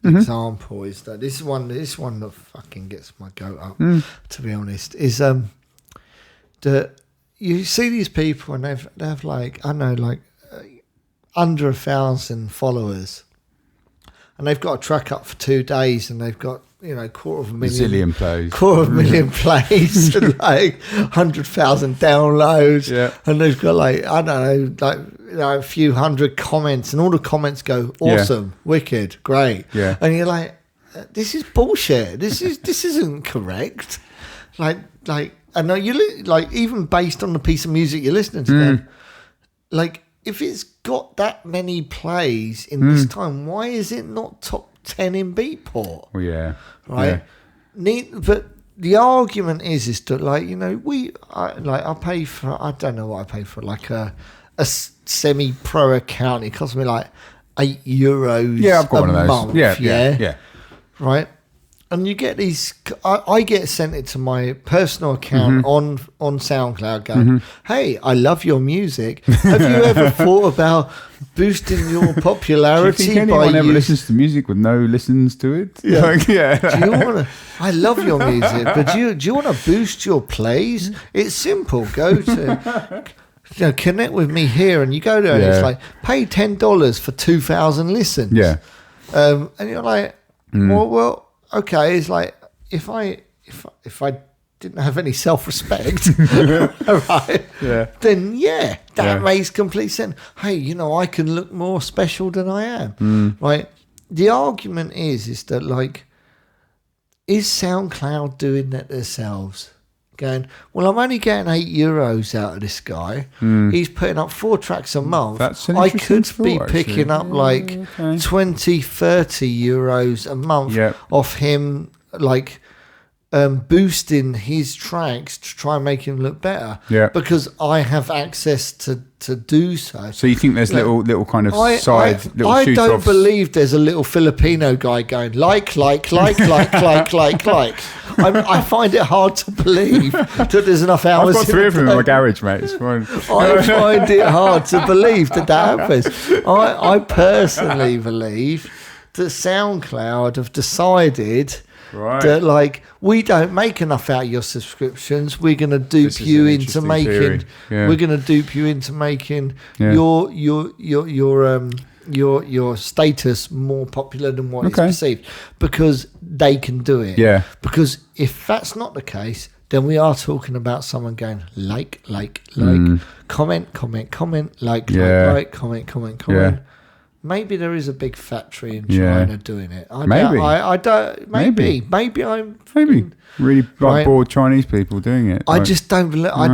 example is that this one that fucking gets my goat up, to be honest, is that you see these people and they have like, I don't know, like under 1,000 followers. And they've got a track up for 2 days and they've got, quarter of a million plays and like 100,000 downloads. Yeah. And they've got like, I don't know, a few hundred comments and all the comments go, awesome, wicked, great. Yeah. And you're like, this is bullshit. This isn't correct. Like, I know you like, even based on the piece of music you're listening to them, like, if it's got that many plays in this time, why is it not top 10 in Beatport? Well, yeah. Right? Yeah. But the argument is that, like, I pay for, I don't know what I pay for, like a semi-pro account. It costs me like €8 I've got one of those. month. Yeah. Right? And you get these, I get sent it to my personal account on SoundCloud going, hey, I love your music. Have you ever thought about boosting your popularity? Do you think anyone ever listens to music with no listens to it? Yeah. Do you want to, I love your music, but do you want to boost your plays? It's simple. Go to, connect with me here, and you go there and it's like, pay $10 for 2,000 listens. Yeah. And you're like, well, okay, it's like if I didn't have any self-respect, right? Yeah. Then that makes complete sense. Hey, I can look more special than I am, right? The argument is that, like, is SoundCloud doing that themselves? Going, well, I'm only getting €8 out of this guy. He's putting up 4 tracks a month. I could be picking up like 20, 30 euros a month off him, like boosting his tracks to try and make him look better. Yeah. Because I have access to do so. So you think there's little kind of little I shoot-offs? don't believe there's a little Filipino guy going like. I find it hard to believe that there's enough hours. I've got 3 of them in my garage, mate. It's fine. I find it hard to believe that happens. I personally believe that SoundCloud have decided that, like, we don't make enough out of your subscriptions. We're going to dupe you into making. We're going to dupe you into making your status more popular than what is perceived, because they can do it. Yeah. Because if that's not the case, then we are talking about someone going like, comment, like, comment. Yeah. Maybe there is a big factory in China doing it. I don't. Maybe I'm really bored Chinese people doing it. I just don't believe. I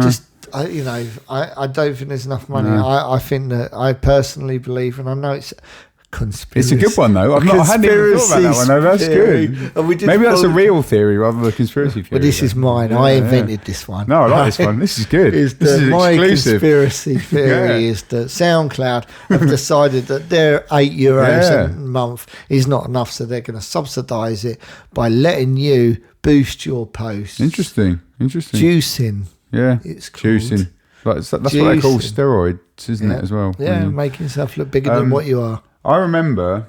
don't think there's enough money. I think that I personally believe, and I know it's conspiracy. It's a good one though. I hadn't even thought about that one. No, that's good. Maybe that's a real theory rather than a conspiracy theory. But this is mine. I invented this one. No, I like this one. This is good. This is my exclusive. Conspiracy theory is that SoundCloud have decided that their €8 a month is not enough, so they're going to subsidise it by letting you boost your posts. Interesting. Juicing. Yeah, it's called. Juicing. That's what they call steroids, isn't it, as well? Yeah, making yourself look bigger than what you are. I remember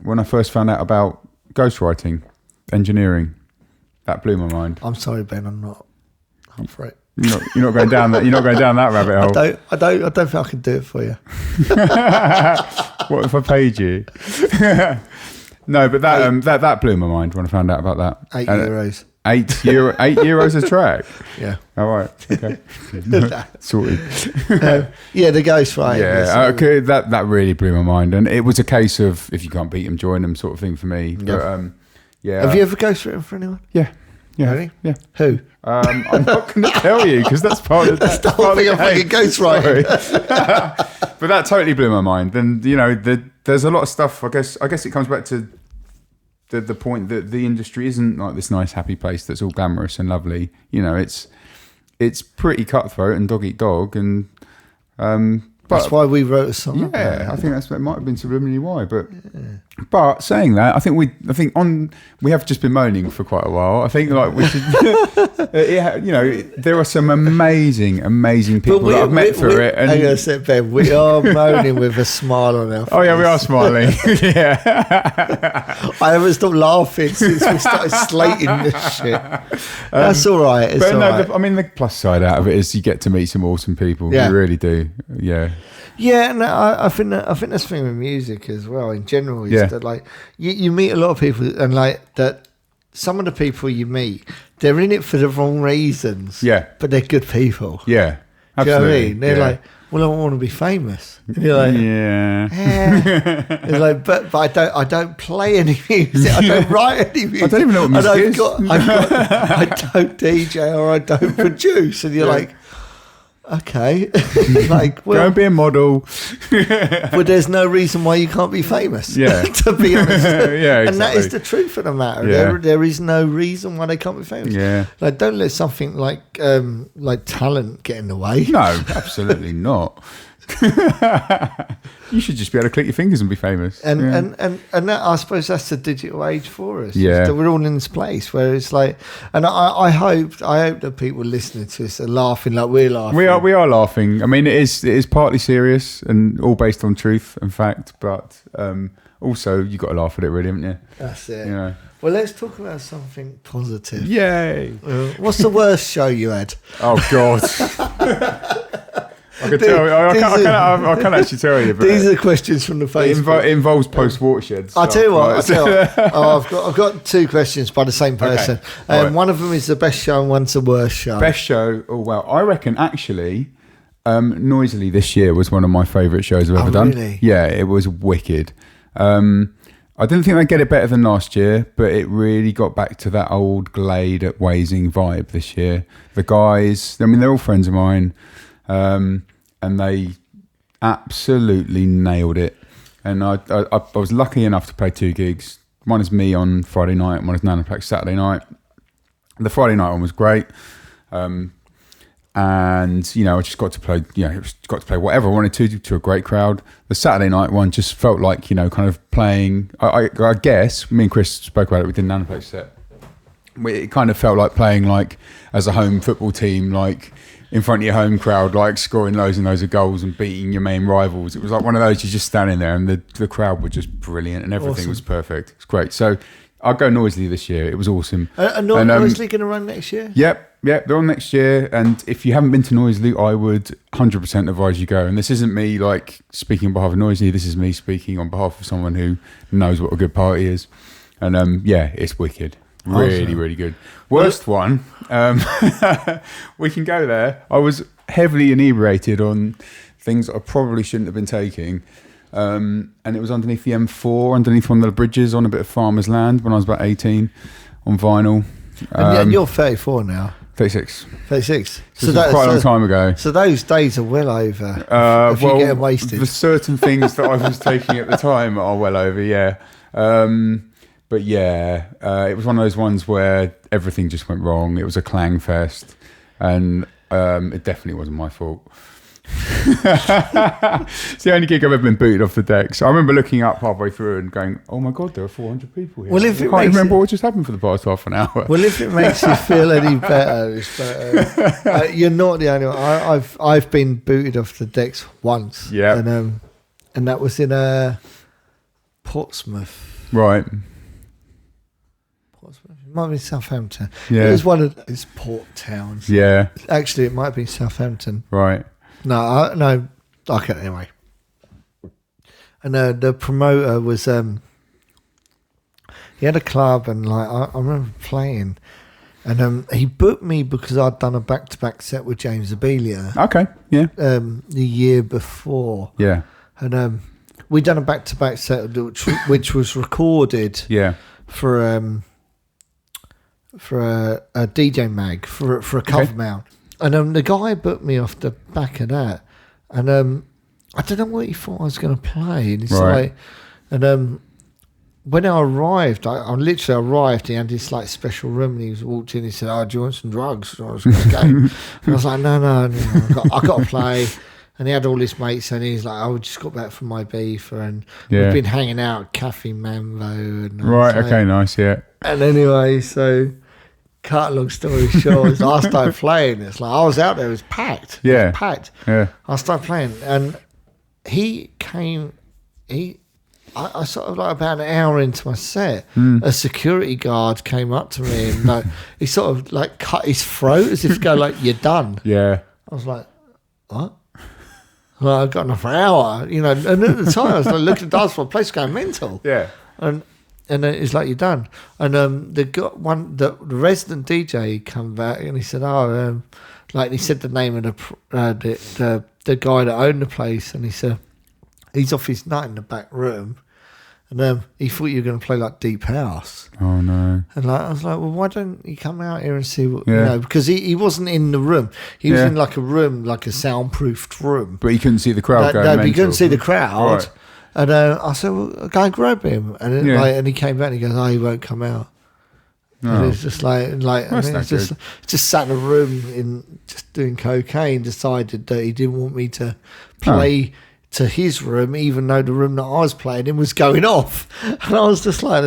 when I first found out about ghostwriting, engineering. That blew my mind. I'm sorry, Ben. I'm not up for it. You're not going down that. You're not going down that rabbit hole. I don't think I can do it for you. What if I paid you? No, but that blew my mind when I found out about that. €8. €8 a track. Yeah. All right. Okay. Sorted. The ghostwriting. Yeah. Okay. That really blew my mind, and it was a case of if you can't beat them, join them, sort of thing for me. But, Have you ever ghostwritten for anyone? Yeah. Yeah. Really? Yeah. Who? I'm not going to tell you because that's part of That's the whole thing of fucking ghostwriting. But that totally blew my mind. And there's a lot of stuff. I guess it comes back to the point that the industry isn't like this nice, happy place that's all glamorous and lovely. It's pretty cutthroat and dog eat dog, and that's why we wrote a song. Yeah, I think that might have been subliminally why. But saying that, I think we have just been moaning for quite a while. I think like we should, there are some amazing people that I've met through it. And hang on a sec, Ben. We are moaning with a smile on our face. Oh yeah, we are smiling. Yeah, I haven't stopped laughing since we started slating this shit. That's all right. It's all right. The plus side out of it is you get to meet some awesome people. Yeah. You really do. Yeah. Yeah, and I think that's the thing with music as well. In general, is that like you meet a lot of people, and like that some of the people you meet, they're in it for the wrong reasons. Yeah, but they're good people. Yeah, absolutely. Do you know what I mean? They're like, well, I want to be famous. And you're like, It's like, but I don't play any music. I don't write any music. I don't even know what music is. I don't DJ or I don't produce. And you're like, okay, like, well, go and be a model. But there's no reason why you can't be famous. Yeah, to be honest. Yeah, exactly. And that is the truth of the matter. Yeah. There is no reason why they can't be famous. Yeah, like don't let something like talent get in the way. No, absolutely not. You should just be able to click your fingers and be famous. And that, I suppose that's the digital age for us. Yeah, that we're all in this place where it's like, and I hope that people listening to us are laughing like we're laughing. We are laughing. I mean, it is partly serious and all based on truth and fact, but also you got to laugh at it, really, haven't you? That's it. You know. Well, let's talk about something positive. Yay! What's the worst show you had? Oh God. I can tell you. I can't actually tell you. But these are questions from the Facebook. It involves post-watershed stuff. I'll tell you what. I've got two questions by the same person. Okay. Right. One of them is the best show and one's the worst show. Best show. Oh well, I reckon actually, Noisily this year was one of my favourite shows I've ever done. Really? Yeah, it was wicked. I didn't think they'd get it better than last year, but it really got back to that old Glade at Wasing vibe this year. The guys, they're all friends of mine. And they absolutely nailed it. And I was lucky enough to play 2 gigs. One is me on Friday night, and one is Nanopack Saturday night. The Friday night one was great. And I just got to play, got to play whatever I wanted to a great crowd. The Saturday night one just felt like, kind of playing, I guess, me and Chris spoke about it, we did an Nanopack set. It kind of felt like playing like as a home football team, like in front of your home crowd, like scoring loads and loads of goals and beating your main rivals. It was like one of those, you're just standing there and the crowd were just brilliant and everything was perfect. It's great. So I'll go Noisily this year. It was awesome. Noisily going to run next year? Yep, they're on next year. And if you haven't been to Noisily, I would 100% advise you go. And this isn't me like speaking on behalf of Noisily. This is me speaking on behalf of someone who knows what a good party is. And it's wicked. Really, awesome. Really good. Worst one, we can go there. I was heavily inebriated on things that I probably shouldn't have been taking. And it was underneath the M4, underneath one of the bridges on a bit of farmer's land when I was about 18 on vinyl. And you're 34 now. 36. 36. So that was quite a long time ago. So those days are well over. If you're getting wasted. The certain things that I was taking at the time are well over, yeah. But yeah, it was one of those ones where everything just went wrong. It was a clang fest, and it definitely wasn't my fault. It's the only gig I've ever been booted off the decks. I remember looking up halfway through and going, "Oh my god, there are 400 people here." Well, if I can't remember what just happened for the past half an hour. Well, if it makes you feel any better, you're not the only one. I've been booted off the decks once. Yeah, and that was in Portsmouth. Right. It might be Southampton. Yeah. It was one of those port towns. Yeah. Actually, it might be Southampton. Right. No. Okay, anyway. And the promoter was, he had a club, and like I remember playing, and he booked me because I'd done a back-to-back set with James Abelia. Okay. Yeah. The year before. Yeah. And we'd done a back-to-back set which was recorded. Yeah. For a DJ mag for a cover mount, and the guy booked me off the back of that, and I don't know what he thought I was going to play, and it's like, and when I arrived, I literally arrived. He had this like special room, and he walked in. He said, "Oh, do you want some drugs?" And I was going to go, and I was like, "No, I got to play." And he had all his mates, and he's like, "I just got back from my beefer, and we've been hanging out at Cafe Mambo." And okay, nice, yeah. And anyway, so cut a long story short, I started playing. It's like I was out there; it was packed. Yeah, it was packed. Yeah, I started playing, and he came. I sort of like about an hour into my set, a security guard came up to me and like he sort of like cut his throat as if to go like, "You're done." Yeah. I was like, "What?" Well, I've got enough for an hour, you know. And at the time, I was like looking at the dance floor, place going mental. Yeah. And it's like, "You're done." And the resident DJ come back and he said, like he said the name of the guy that owned the place, and he said he's off his nut in the back room. And he thought you were going to play like deep house. Oh no! And like I was like, "Well, why don't you come out here and see what you know?" Because he wasn't in the room; he was in like a room, like a soundproofed room. But he couldn't see the crowd going. No, he couldn't see the crowd. Right. And I said, "Well, go and grab him." And and he came back and he goes, "Oh, he won't come out." And it's just like and it's just sat in a room just doing cocaine. Decided that he didn't want me to play. To his room, even though the room that I was playing in was going off, and I was just like,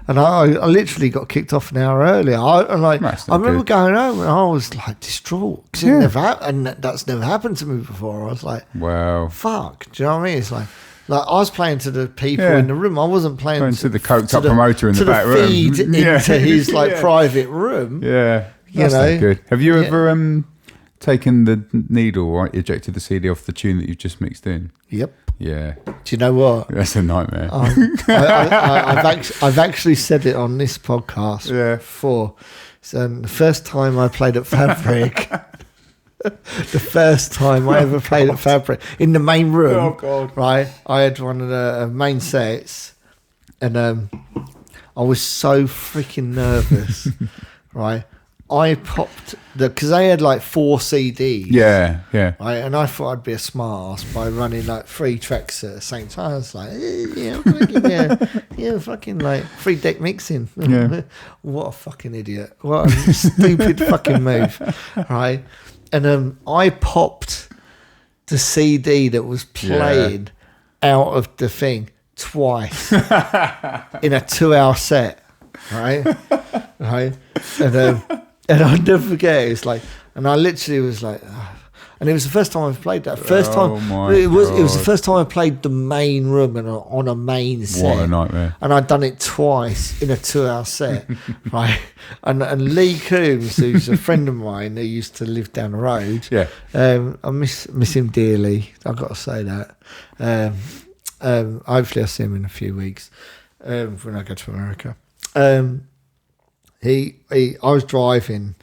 and I literally got kicked off an hour earlier. I remember going home and I was like distraught because it never happened, and that's never happened to me before. I was like, wow, fuck, do you know what I mean? It's like I was playing to the people in the room. I wasn't playing to the coked up promoter in the back room. Feed into his private room. Yeah, that's not good. Have you ever taken the needle or ejected the CD off the tune that you've just mixed in? Yep. Yeah. Do you know what? That's a nightmare. I've actually said it on this podcast before. So the first time I played at Fabric, the first time I ever played at Fabric in the main room. Oh God! Right, I had one of the main sets, and I was so freaking nervous. Right. I popped because they had like 4 CDs. Yeah. Right, and I thought I'd be a smart ass by running like 3 tracks at the same time. I was like, fucking like 3 deck mixing. Yeah. What a fucking idiot! What a stupid fucking move, right? And I popped the CD that was playing out of the thing twice in a 2-hour set, right? And I'll never forget it. It's like, and I literally was like, and it was the first time I've played that. It was the first time I played the main room and on a main set. What a nightmare! And I'd done it twice in a 2-hour set, right? And Lee Coombs, who's a friend of mine who used to live down the road, I miss him dearly. I've got to say that. Hopefully I'll see him in a few weeks when I go to America. I was driving,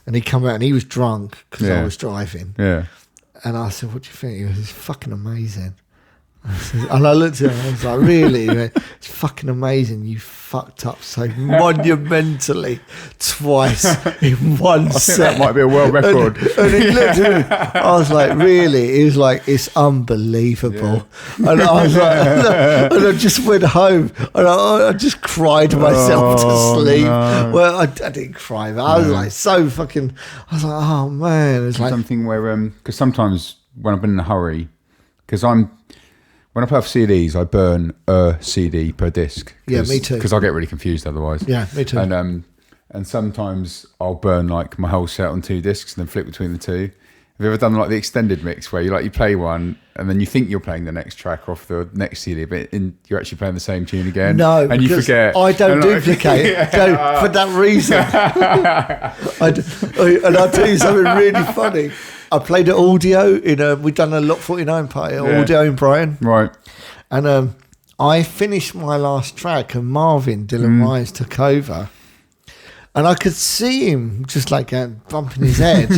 and he come out and he was drunk because I was driving. Yeah. And I said, "What do you think?" He goes, "It's fucking amazing." And I looked at him and I was like, "Really?" He went, "It's fucking amazing. You fucked up so monumentally twice in one set." I think that might be a world record. And he looked at me. I was like, "Really?" He was like, "It's unbelievable." Yeah. And I was like, and I just went home and I just cried myself to sleep. No. Well, I didn't cry, but I was like so fucking. I was like, "Oh man!" It's like something where because sometimes when I've been in a hurry, because when I play off CDs, I burn a CD per disc. Yeah, me too. Because I get really confused otherwise. Yeah, me too. And sometimes I'll burn like my whole set on 2 discs and then flip between the 2. Have you ever done like the extended mix where you play one and then you think you're playing the next track off the next CD, but you're actually playing the same tune again? No, and you forget. I don't duplicate for that reason. And I'll tell you something really funny. I played at Audio we'd done a Lot 49 party at Audio in Brighton. Right. And I finished my last track and Marvin, Dylan Ryan's took over. And I could see him just like bumping his head,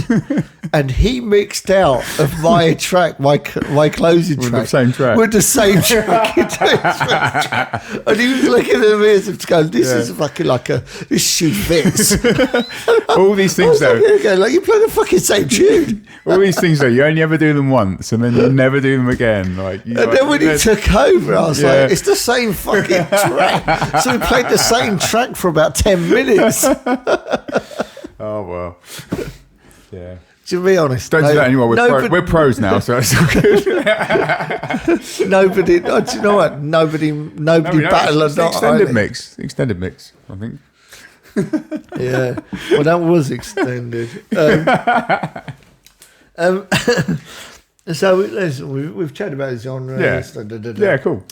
and he mixed out of my track, my closing With track, the same track. with the same track. And he was looking at me as if to go, "This is fucking like this shoe fits." All these things though. Like you play the fucking same tune. All these things though, you only ever do them once, and then you never do them again. And then when he took over, I was Yeah. like, "It's the same fucking track." So we played the same track for about 10 minutes. Oh well. Yeah. To be honest, Don't do that anymore. We're pros now, so it's all good. Nobody. Do you know what? Nobody battle it's the extended mix, I think. Yeah. Well, that was extended. So listen, we've chatted about genre. Yeah. Yeah, cool.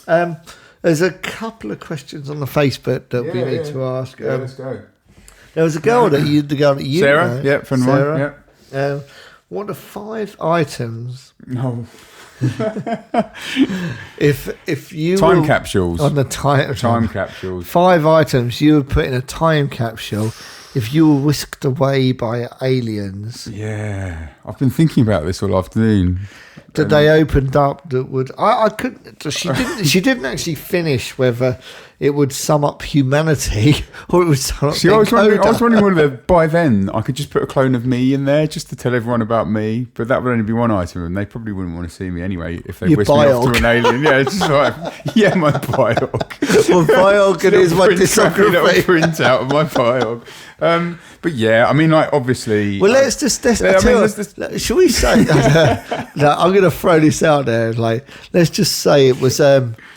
There's a couple of questions on the Facebook that we need to ask. Let's go. There was a girl that you Sarah, know, yeah, friend of mine, yeah. What are 5 items No. if you Time were capsules. on the Time capsules. 5 items you would put in a time capsule if you were whisked away by aliens Yeah. I've been thinking about this all afternoon. that they opened up that would I couldn't she didn't actually finish whether it would sum up humanity or it would sum up See, I was Coda. wondering whether by then I could just put a clone of me in there just to tell everyone about me, but that would only be one item, and they probably wouldn't want to see me anyway if they Your whisked me off biog. to an alien. Yeah, it's just like, yeah, my biog. Well, biog is my Little discography. print out of my biog. But yeah, I mean, like, obviously. Well, let's just. Shall we say? No, I'm going to throw this out there. Like, let's just say it was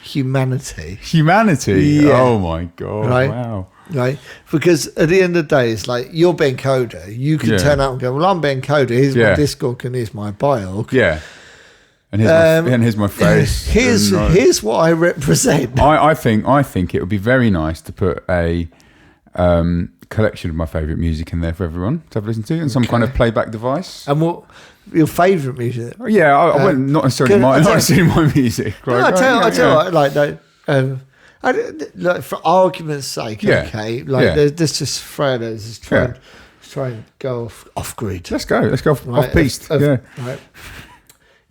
humanity, Humanity. Yeah. Oh my god! Right. Wow. right? Because at the end of the day, it's like you're Ben Coda. You can Yeah. turn up and go, "Well, I'm Ben Coda. Here's my Yeah. Discord and here's my biog. Yeah. And here's my face. Here's what I represent. I think it would be very nice to put a collection of my favourite music in there for everyone to have a listen to, and some kind of playback device. And what your favourite music? Oh, yeah, I wouldn't, not necessarily my music. No, I tell you what, like no, like for argument's sake, Yeah. okay, like Yeah. there's just throw those, just try and go off grid. Let's go off piste. Yeah. Right.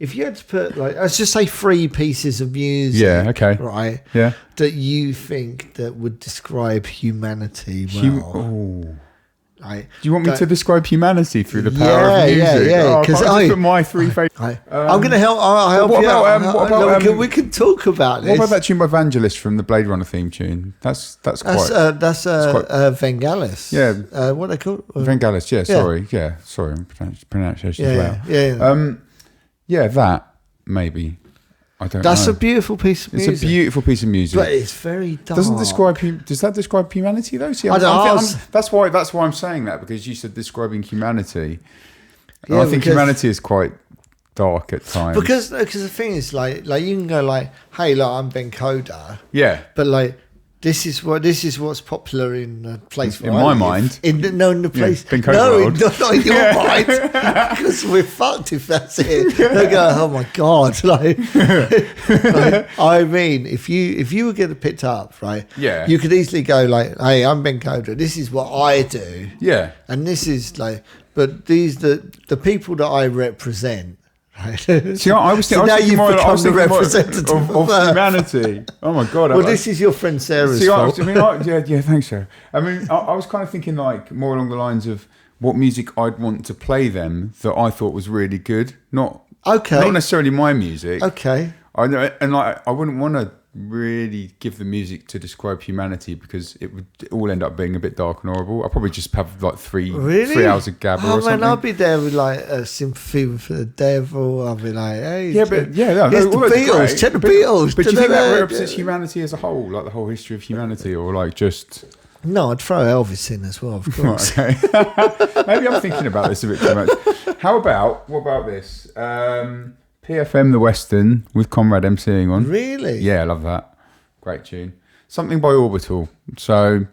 If you had to put like, let's just say 3 pieces of music, Yeah, okay. right, Yeah. that you think that would describe humanity well, right? Do you want me to describe humanity through the power of music? Yeah, because I put my 3 favourite. I'm going to help. I'll help what you about, out. what about, we can talk about this. What about that tune by Vangelis from the Blade Runner theme tune? That's quite Vangelis. Yeah. What they call Vangelis. Yeah, sorry, pronunciation as well. Yeah, that maybe. I don't know. That's a beautiful piece of music. It's a beautiful piece of music. But it's very dark. Does that describe humanity though? See, that's why I'm saying that, because you said describing humanity. And I think humanity is quite dark at times. Because the thing is, like you can go like, hey, look, I'm Ben Coda. Yeah. But like, this is what's popular in the place where In I my live. mind. In the place. Ben Coda No, world. not in your mind. Because we're fucked if that's it. They go, oh my god! Like, I mean, if you were getting picked up, right? Yeah. You could easily go like, hey, I'm Ben Coda. This is what I do. Yeah. And this is like, but these the people that I represent. Right. See, I was thinking, now you've become the more representative of humanity. Oh my god! Well, this is your friend Sarah's fault. Thanks, Sarah. I mean, I was kind of thinking like more along the lines of what music I'd want to play them that I thought was really good. Not necessarily my music. Okay. I know, and like I wouldn't want to really give the music to describe humanity, because it would all end up being a bit dark and horrible. I'll probably just have like 3 hours of gabber or something. I'll be there with like a sympathy for the devil. I'll be like, hey, here's the Beatles. Check the Beatles. But do you think that represents humanity as a whole, like the whole history of humanity, or like just? No, I'd throw Elvis in as well, of course. Okay. Maybe I'm thinking about this a bit too much. What about this? PFM The Western with Conrad MCing on. Really? Yeah, I love that. Great tune. Something by Orbital. So,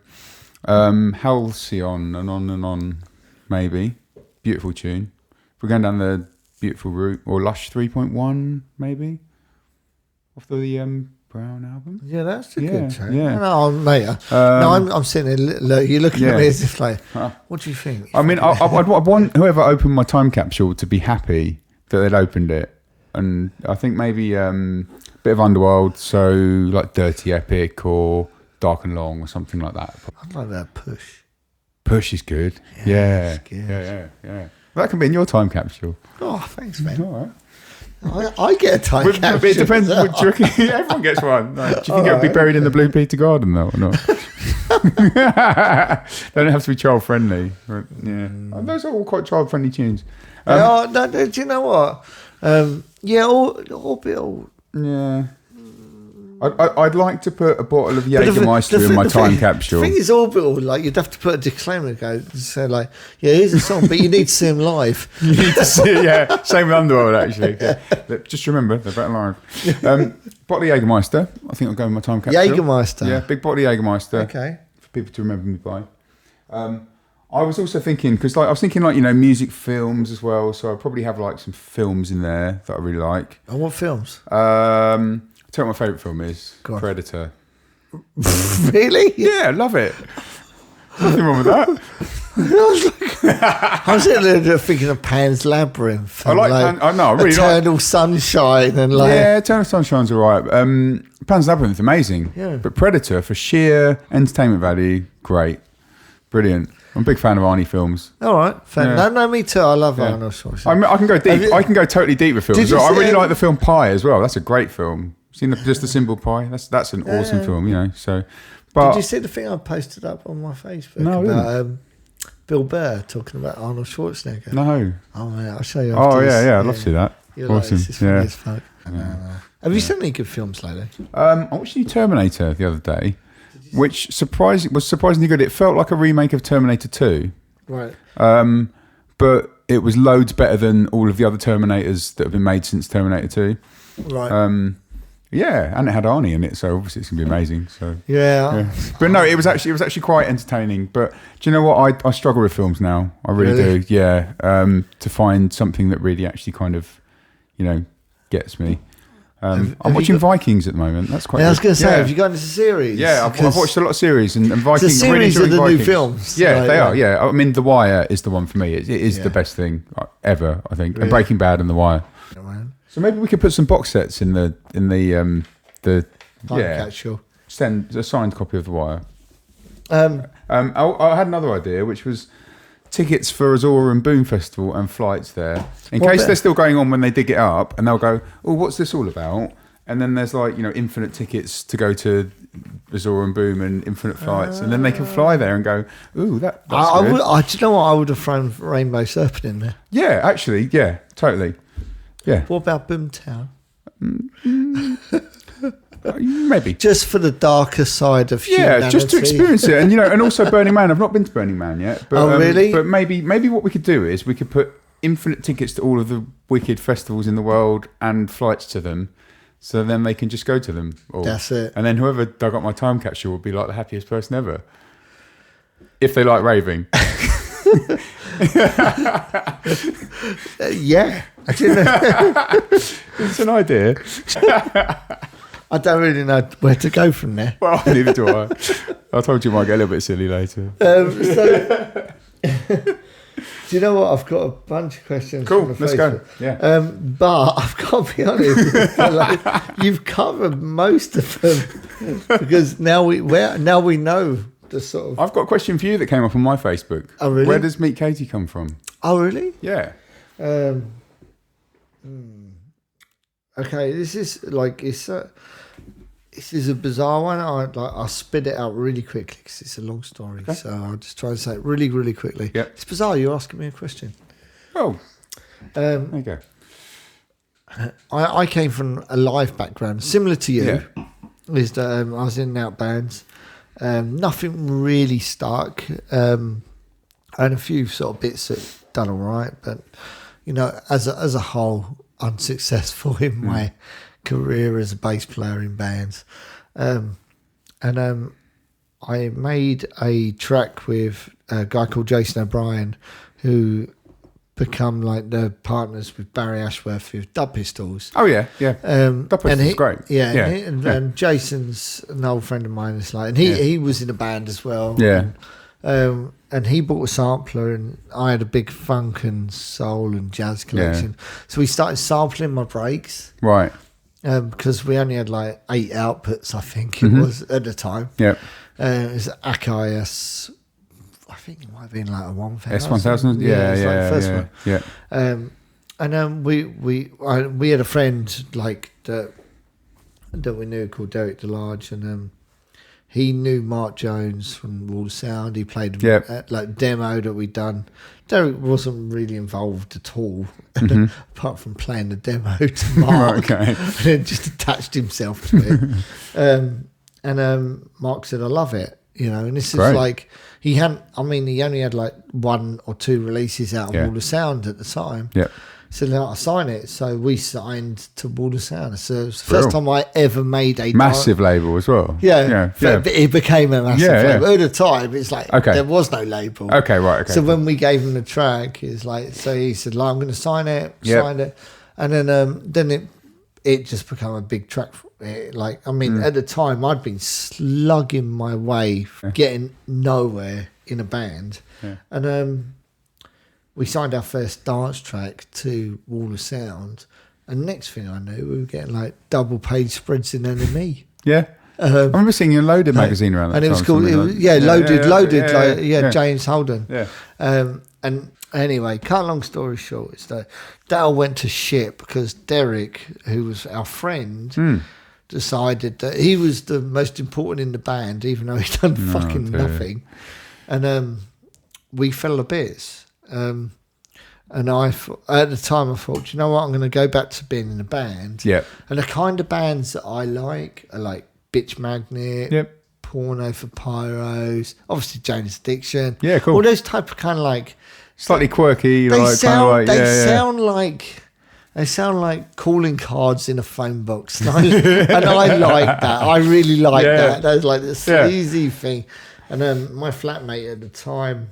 Halcyon and on, maybe. Beautiful tune. If we're going down the beautiful route, or Lush 3.1, maybe. Off the Brown album. Yeah, that's a Yeah, good track. yeah. No, mate. I'm sitting there. You're looking at me as if like, what do you think? I mean, I'd want whoever opened my time capsule to be happy that they'd opened it. And I think maybe a bit of Underworld, so like Dirty Epic or Dark and Long or something like that. I'd like that Push. Push is good. Yeah. It's good. Yeah. That can be in your time capsule. Oh, thanks, man. All right. I get a time capsule. It depends. Do you reckon everyone gets one? Like, do you think it would be buried in the Blue Peter Garden though, or not? They don't have to be child friendly. But, yeah, those are all quite child friendly tunes. No, do you know what? Yeah, all. Yeah. I'd like to put a bottle of Jägermeister in my time capsule. The thing is, Orbital, like, you'd have to put a disclaimer, say, like, yeah, here's a song, but you need to see him live. You need to see it, yeah. Same with Underworld, actually. Yeah. Just remember, they're better live. Bottle of Jägermeister. I think I'll go with my time capsule. Jägermeister? Yeah, big bottle of Jägermeister. Okay. For people to remember me by. I was also thinking, because like, I was thinking, like, music films as well, so I'll probably have, like, some films in there that I really like. And what films? Tell you what my favourite film is. Predator. Really? Yeah, I love it. Nothing wrong with that. I was sitting there thinking of Pan's Labyrinth. I really Eternal Sunshine and like. Yeah, Eternal Sunshine's alright. Pan's Labyrinth, amazing. Yeah. But Predator, for sheer entertainment value, great. Brilliant. I'm a big fan of Arnie films. All right. Yeah. No, me too. I love Arnold Schwarzenegger. I can go deep. I can go totally deep with films. I really like the film Pi as well. That's a great film. Seen just the symbol Pi? That's an awesome film, So, but did you see the thing I posted up on my Facebook about Bill Burr talking about Arnold Schwarzenegger? No. Oh man, I'll show you. Oh yeah, I'd love to see that. You're awesome. Like, this is funny as fuck. Have you seen any good films lately? I watched New Terminator the other day, which was surprisingly good. It felt like a remake of Terminator 2. Right. But it was loads better than all of the other Terminators that have been made since Terminator 2. Right. Yeah, and it had Arnie in it, so obviously it's gonna be amazing. So yeah. But no, it was actually quite entertaining. But do you know what? I struggle with films now. I really do. Yeah, to find something that really actually kind of, gets me. I'm watching Vikings at the moment. That's quite. Yeah, I was going to say, yeah. have you gone into series? Yeah, I've watched a lot of series and Vikings. The series really of the Vikings. new films. Yeah, like, they are. Yeah, I mean, The Wire is the one for me. It is Yeah. the best thing ever, I think. Really? And Breaking Bad and The Wire. Yeah, man. So maybe we could put some box sets in the Capsule. Send a signed copy of The Wire. Um, I had another idea, which was tickets for Azora and Boom Festival and flights there, in case they're still going on when they dig it up, and they'll go, "Oh, what's this all about?" And then there's like infinite tickets to go to Azora and Boom and infinite flights, and then they can fly there and go, "Ooh, that's good." do you know what? I would have thrown Rainbow Serpent in there. Yeah, actually, yeah, totally. Yeah. What about Boomtown? Maybe. Just for the darker side of humanity. Yeah, just to experience it. And and also Burning Man. I've not been to Burning Man yet. But, oh, really? But maybe what we could do is we could put infinite tickets to all of the wicked festivals in the world and flights to them. So then they can just go to them all. That's it. And then whoever dug up my time capsule would be like the happiest person ever. If they like raving. Yeah. It's an idea. I don't really know where to go from there. Well, neither do I. I told you it might get a little bit silly later. Do you know what? I've got a bunch of questions. Cool, from the let's Facebook. go. Yeah. But I've got to be honest, you've covered most of them because now we know the sort of. I've got a question for you that came up on my Facebook. Oh, really? Where does Meet Katie come from? Oh, really? Yeah. Okay, this is like this is a bizarre one. I'll spit it out really quickly because it's a long story. Okay. So I'll just try and say it really, really quickly. Yep. It's bizarre. You're asking me a question. Oh, there you go. I came from a live background, similar to you. Yeah. Is that I was in and out bands. Nothing really stuck. And a few sort of bits that done all right, but as a whole, unsuccessful in my career as a bass player in bands. I made a track with a guy called Jason O'Brien, who become like the partners with Barry Ashworth with Dub Pistols. Oh yeah. Dub Pistols is great. Yeah, and Jason's an old friend of mine. It's like, and he was in a band as well. Yeah. And he bought a sampler, and I had a big funk and soul and jazz collection. So we started sampling my breaks. Right. Because we only had like 8 outputs, I think it was at the time. Yeah. It was Akai I think it might have been like a 1000. S1000. Yeah. It's like the first one. Yeah. And then we had a friend like that we knew called Derek DeLarge, and he knew Mark Jones from Wall of Sound. He played like demo that we'd done. Derek wasn't really involved at all, apart from playing the demo to Mark, and then just attached himself to it. And Mark said, "I love it," And this is like he only had like 1 or 2 releases out on Wall of Sound at the time. Yeah. So I'll sign it. So we signed to Wall of Sound. So it was the first time I ever made a massive label as well. Yeah. It became a massive label. At the time, it's like there was no label. Okay, right. Okay. So when we gave him the track, it's like, so he said, like, I'm going to sign it. Signed it, and then it just became a big track. At the time, I'd been slugging my way, getting nowhere in a band, and we signed our first dance track to Wall of Sound, and next thing I knew, we were getting like double page spreads in NME. Yeah. I remember seeing you in Loaded magazine around that time. And it was called, Loaded, James Holden. Yeah. And anyway, cut a long story short, is that Dale went to shit because Derek, who was our friend, decided that he was the most important in the band, even though he'd done nothing. And we fell to bits. And at the time I thought, you know what, I'm going to go back to being in a band. Yeah. And the kind of bands that I like are like Bitch Magnet, Porno for Pyros, obviously Jane's Addiction. Yeah, cool. All those type of kind of like slightly quirky. They sound like calling cards in a phone box, and I like that. I really like that. That's like the sleazy thing. And my flatmate at the time.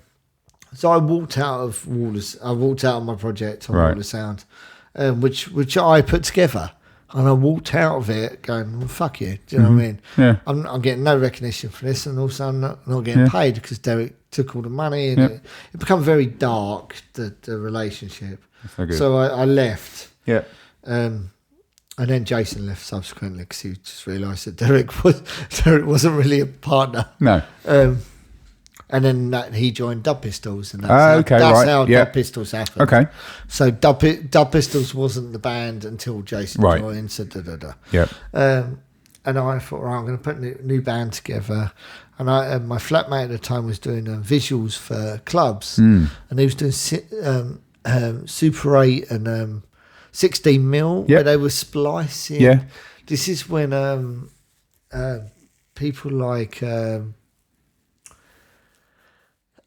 So I walked out of my project on Wall of Sound, which I put together, and I walked out of it going, well, fuck you, do you know what I mean? Yeah. I'm getting no recognition for this, and also I'm not getting paid because Derek took all the money, and it became very dark, the relationship. So I left. Yeah. And then Jason left subsequently because he just realised that Derek wasn't really a partner. No. And then he joined Dub Pistols, and that's how Dub Pistols happened. Okay. So Dub Pistols wasn't the band until Jason joined. So Yeah. And I thought, right, I'm going to put a new band together. And my flatmate at the time was doing visuals for clubs, and he was doing Super 8 and 16mm, where they were splicing. Yeah. This is when people like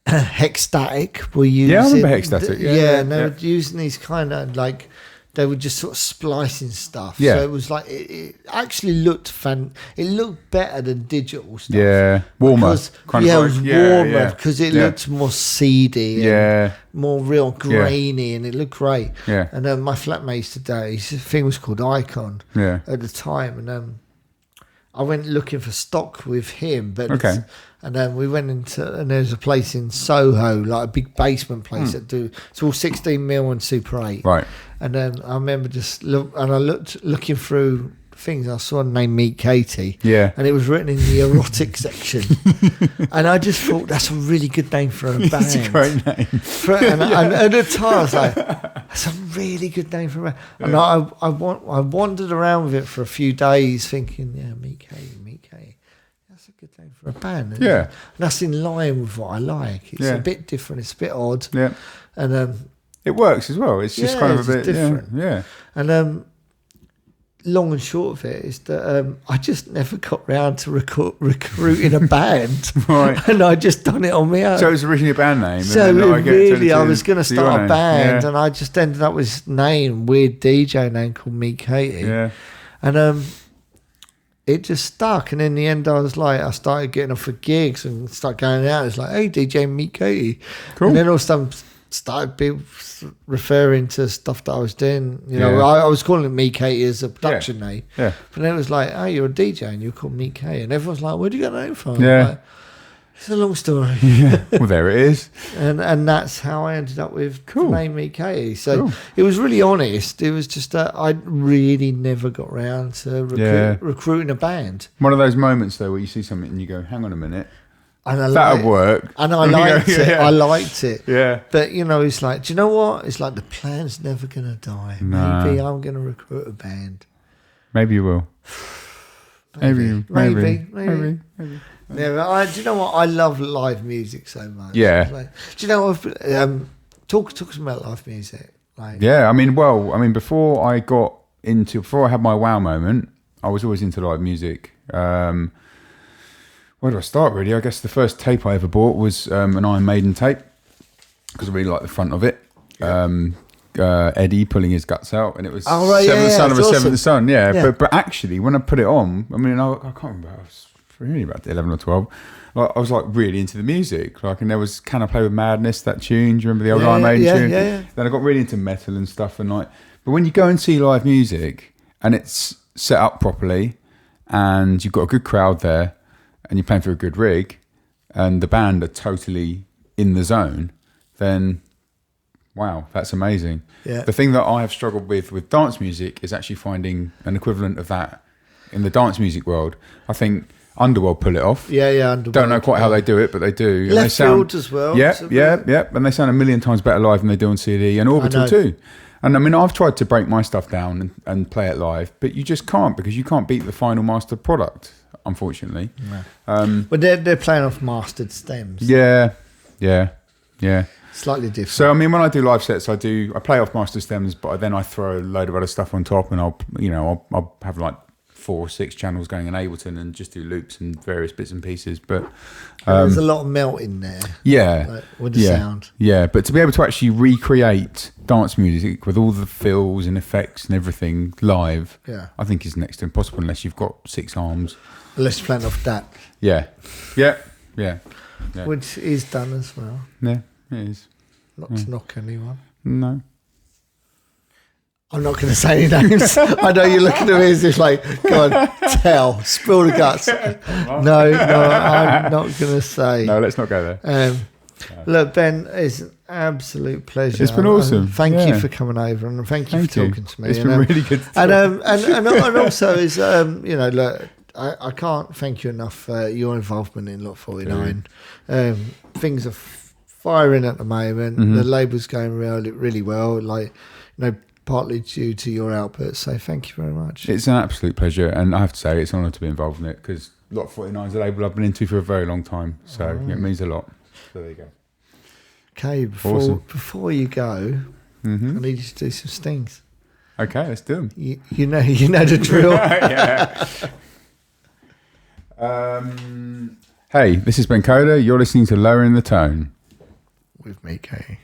Hexstatic were using. Yeah, I remember Hexstatic. They were using these kind of like, they were just sort of splicing stuff. Yeah. So it was like, it actually looked it looked better than digital stuff. Yeah, warmer. It was warmer because it looked more seedy. And more real grainy, and it looked great. Yeah. And my flatmate today, his thing was called Icon. Yeah. At the time, and I went looking for stock with him, but and then we went into, and there's a place in Soho, like a big basement place that it's all 16mm and Super 8. Right. And then I remember looking through things, I saw the name Meet Katie. Yeah. And it was written in the erotic section. And I just thought, that's a really good name for a band. It's a great name. And at the time, I was like, that's a really good name for a band. And I wandered around with it for a few days thinking, Meet Katie. That's a good name for a band. And that's in line with what I like. It's a bit different. It's a bit odd. Yeah. And it works as well. It's just kind of a bit different. Yeah. And long and short of it is that I just never got round to recruiting a band. Right. And I just done it on my own. So it was originally a band name. So I was going to start a band, and I just ended up with this weird DJ name called Meet Katie. Yeah. And it just stuck, and in the end I started getting off for gigs and started going out. It's like, hey, DJ Meet Katie. Cool. And then all of a sudden started people referring to stuff that I was doing. You know, Yeah. I was calling it Meat Katie as a production name. Yeah. But then it was like, oh, you're a DJ and you're called Meat Katie. And everyone's like, where do you get that name from? Yeah. Like, it's a long story. Yeah. Well, there it is. And that's how I ended up with Cool. the name Meat Katie. So Cool. it was really honest. It was just that I really never got round to recruiting a band. One of those moments though where you see something and you go, "Hang on a minute, And I that'll work." And I liked it. Yeah. I liked it. Yeah. But, you know, it's like, do you know what? It's like the plan's never going to die. No. Maybe I'm going to recruit a band. Maybe you will. Maybe. Yeah, do you know what? I love live music so much. Yeah. It's like, do you know what? Talk to me about live music. Like, Yeah. Before I had my wow moment, I was always into live music. Where do I start, really? I guess the first tape I ever bought was an Iron Maiden tape because I really liked the front of it. Eddie pulling his guts out, and it was Oh, right, Seventh Son of a it's Seventh Son. Yeah. Yeah. But actually, when I put it on, I can't remember. I was really about 11 or 12. I was like really into the music. Like, and there was Can I Play With Madness, that tune. Do you remember the old Iron Maiden tune? Yeah. Then I got really into metal and stuff, and like. But when you go and see live music and it's set up properly, and you've got a good crowd there, and you're playing for a good rig, and the band are totally in the zone, then wow, that's amazing. Yeah. The thing that I have struggled with dance music is actually finding an equivalent of that in the dance music world. I think Underworld pull it off. Yeah. Underworld. Don't know quite how they do it, but they do. And Left they sound, Field as well. Yeah. And they sound a million times better live than they do on CD, and Orbital know. too. And I mean, I've tried to break my stuff down and play it live, but you just can't, because you can't beat the final master product, unfortunately. But they're playing off mastered stems. Yeah. Slightly different. So I mean, when I do live sets, I play off master stems, but then I throw a load of other stuff on top, and I'll have like 4 or 6 channels going in Ableton and just do loops and various bits and pieces. But there's a lot of melt in there. Yeah, like, with the sound. Yeah, but to be able to actually recreate dance music with all the fills and effects and everything live, I think is next to impossible unless you've got 6 arms. Unless you're playing off that. Yeah. Which is done as well. Yeah, it is. Not to knock anyone. No. I'm not going to say any names. I know you're looking at me as if like, go on, spill the guts. No, I'm not going to say. No, let's not go there. Look, Ben, it's an absolute pleasure. It's been awesome. Thank you for coming over, and thank you for talking to me. It's been really good to talk. And also is look, I can't thank you enough for your involvement in Lot 49. Things are firing at the moment. Mm-hmm. The label's going really well. Like, partly due to your output. So thank you very much. It's an absolute pleasure, and I have to say it's an honour to be involved in it, because Lot 49 is a label I've been into for a very long time, so it means a lot. So there you go. Okay, before you go, I need you to do some stings. Okay, let's do them. You know the drill. Hey, this is Ben Coda. You're listening to Lowering the Tone With me, Katie.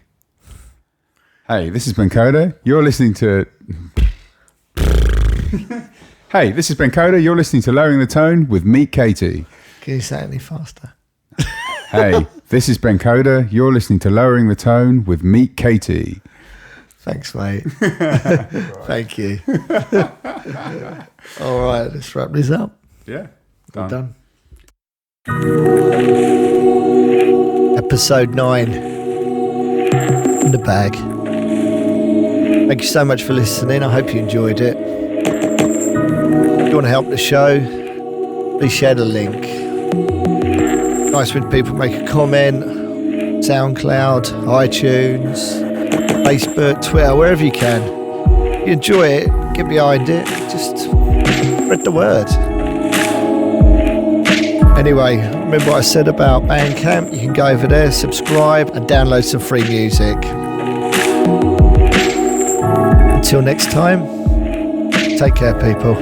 Hey, this is Ben Coda. You're listening to. Hey, this is Ben Coda. You're listening to Lowering the Tone with Meet Katie. Can you say it any faster? Hey, this is Ben Coda. You're listening to Lowering the Tone with Meet Katie. Thanks, mate. Thank you. All right, let's wrap this up. Yeah, Done. Episode 9 in the bag. Thank you so much for listening. I hope you enjoyed it. If you want to help the show, please share the link. Nice when people make a comment. SoundCloud, iTunes, Facebook, Twitter, wherever you can. If you enjoy it, get behind it. Just spread the word. Anyway, remember what I said about Bandcamp? You can go over there, subscribe, and download some free music. Until next time, take care, people.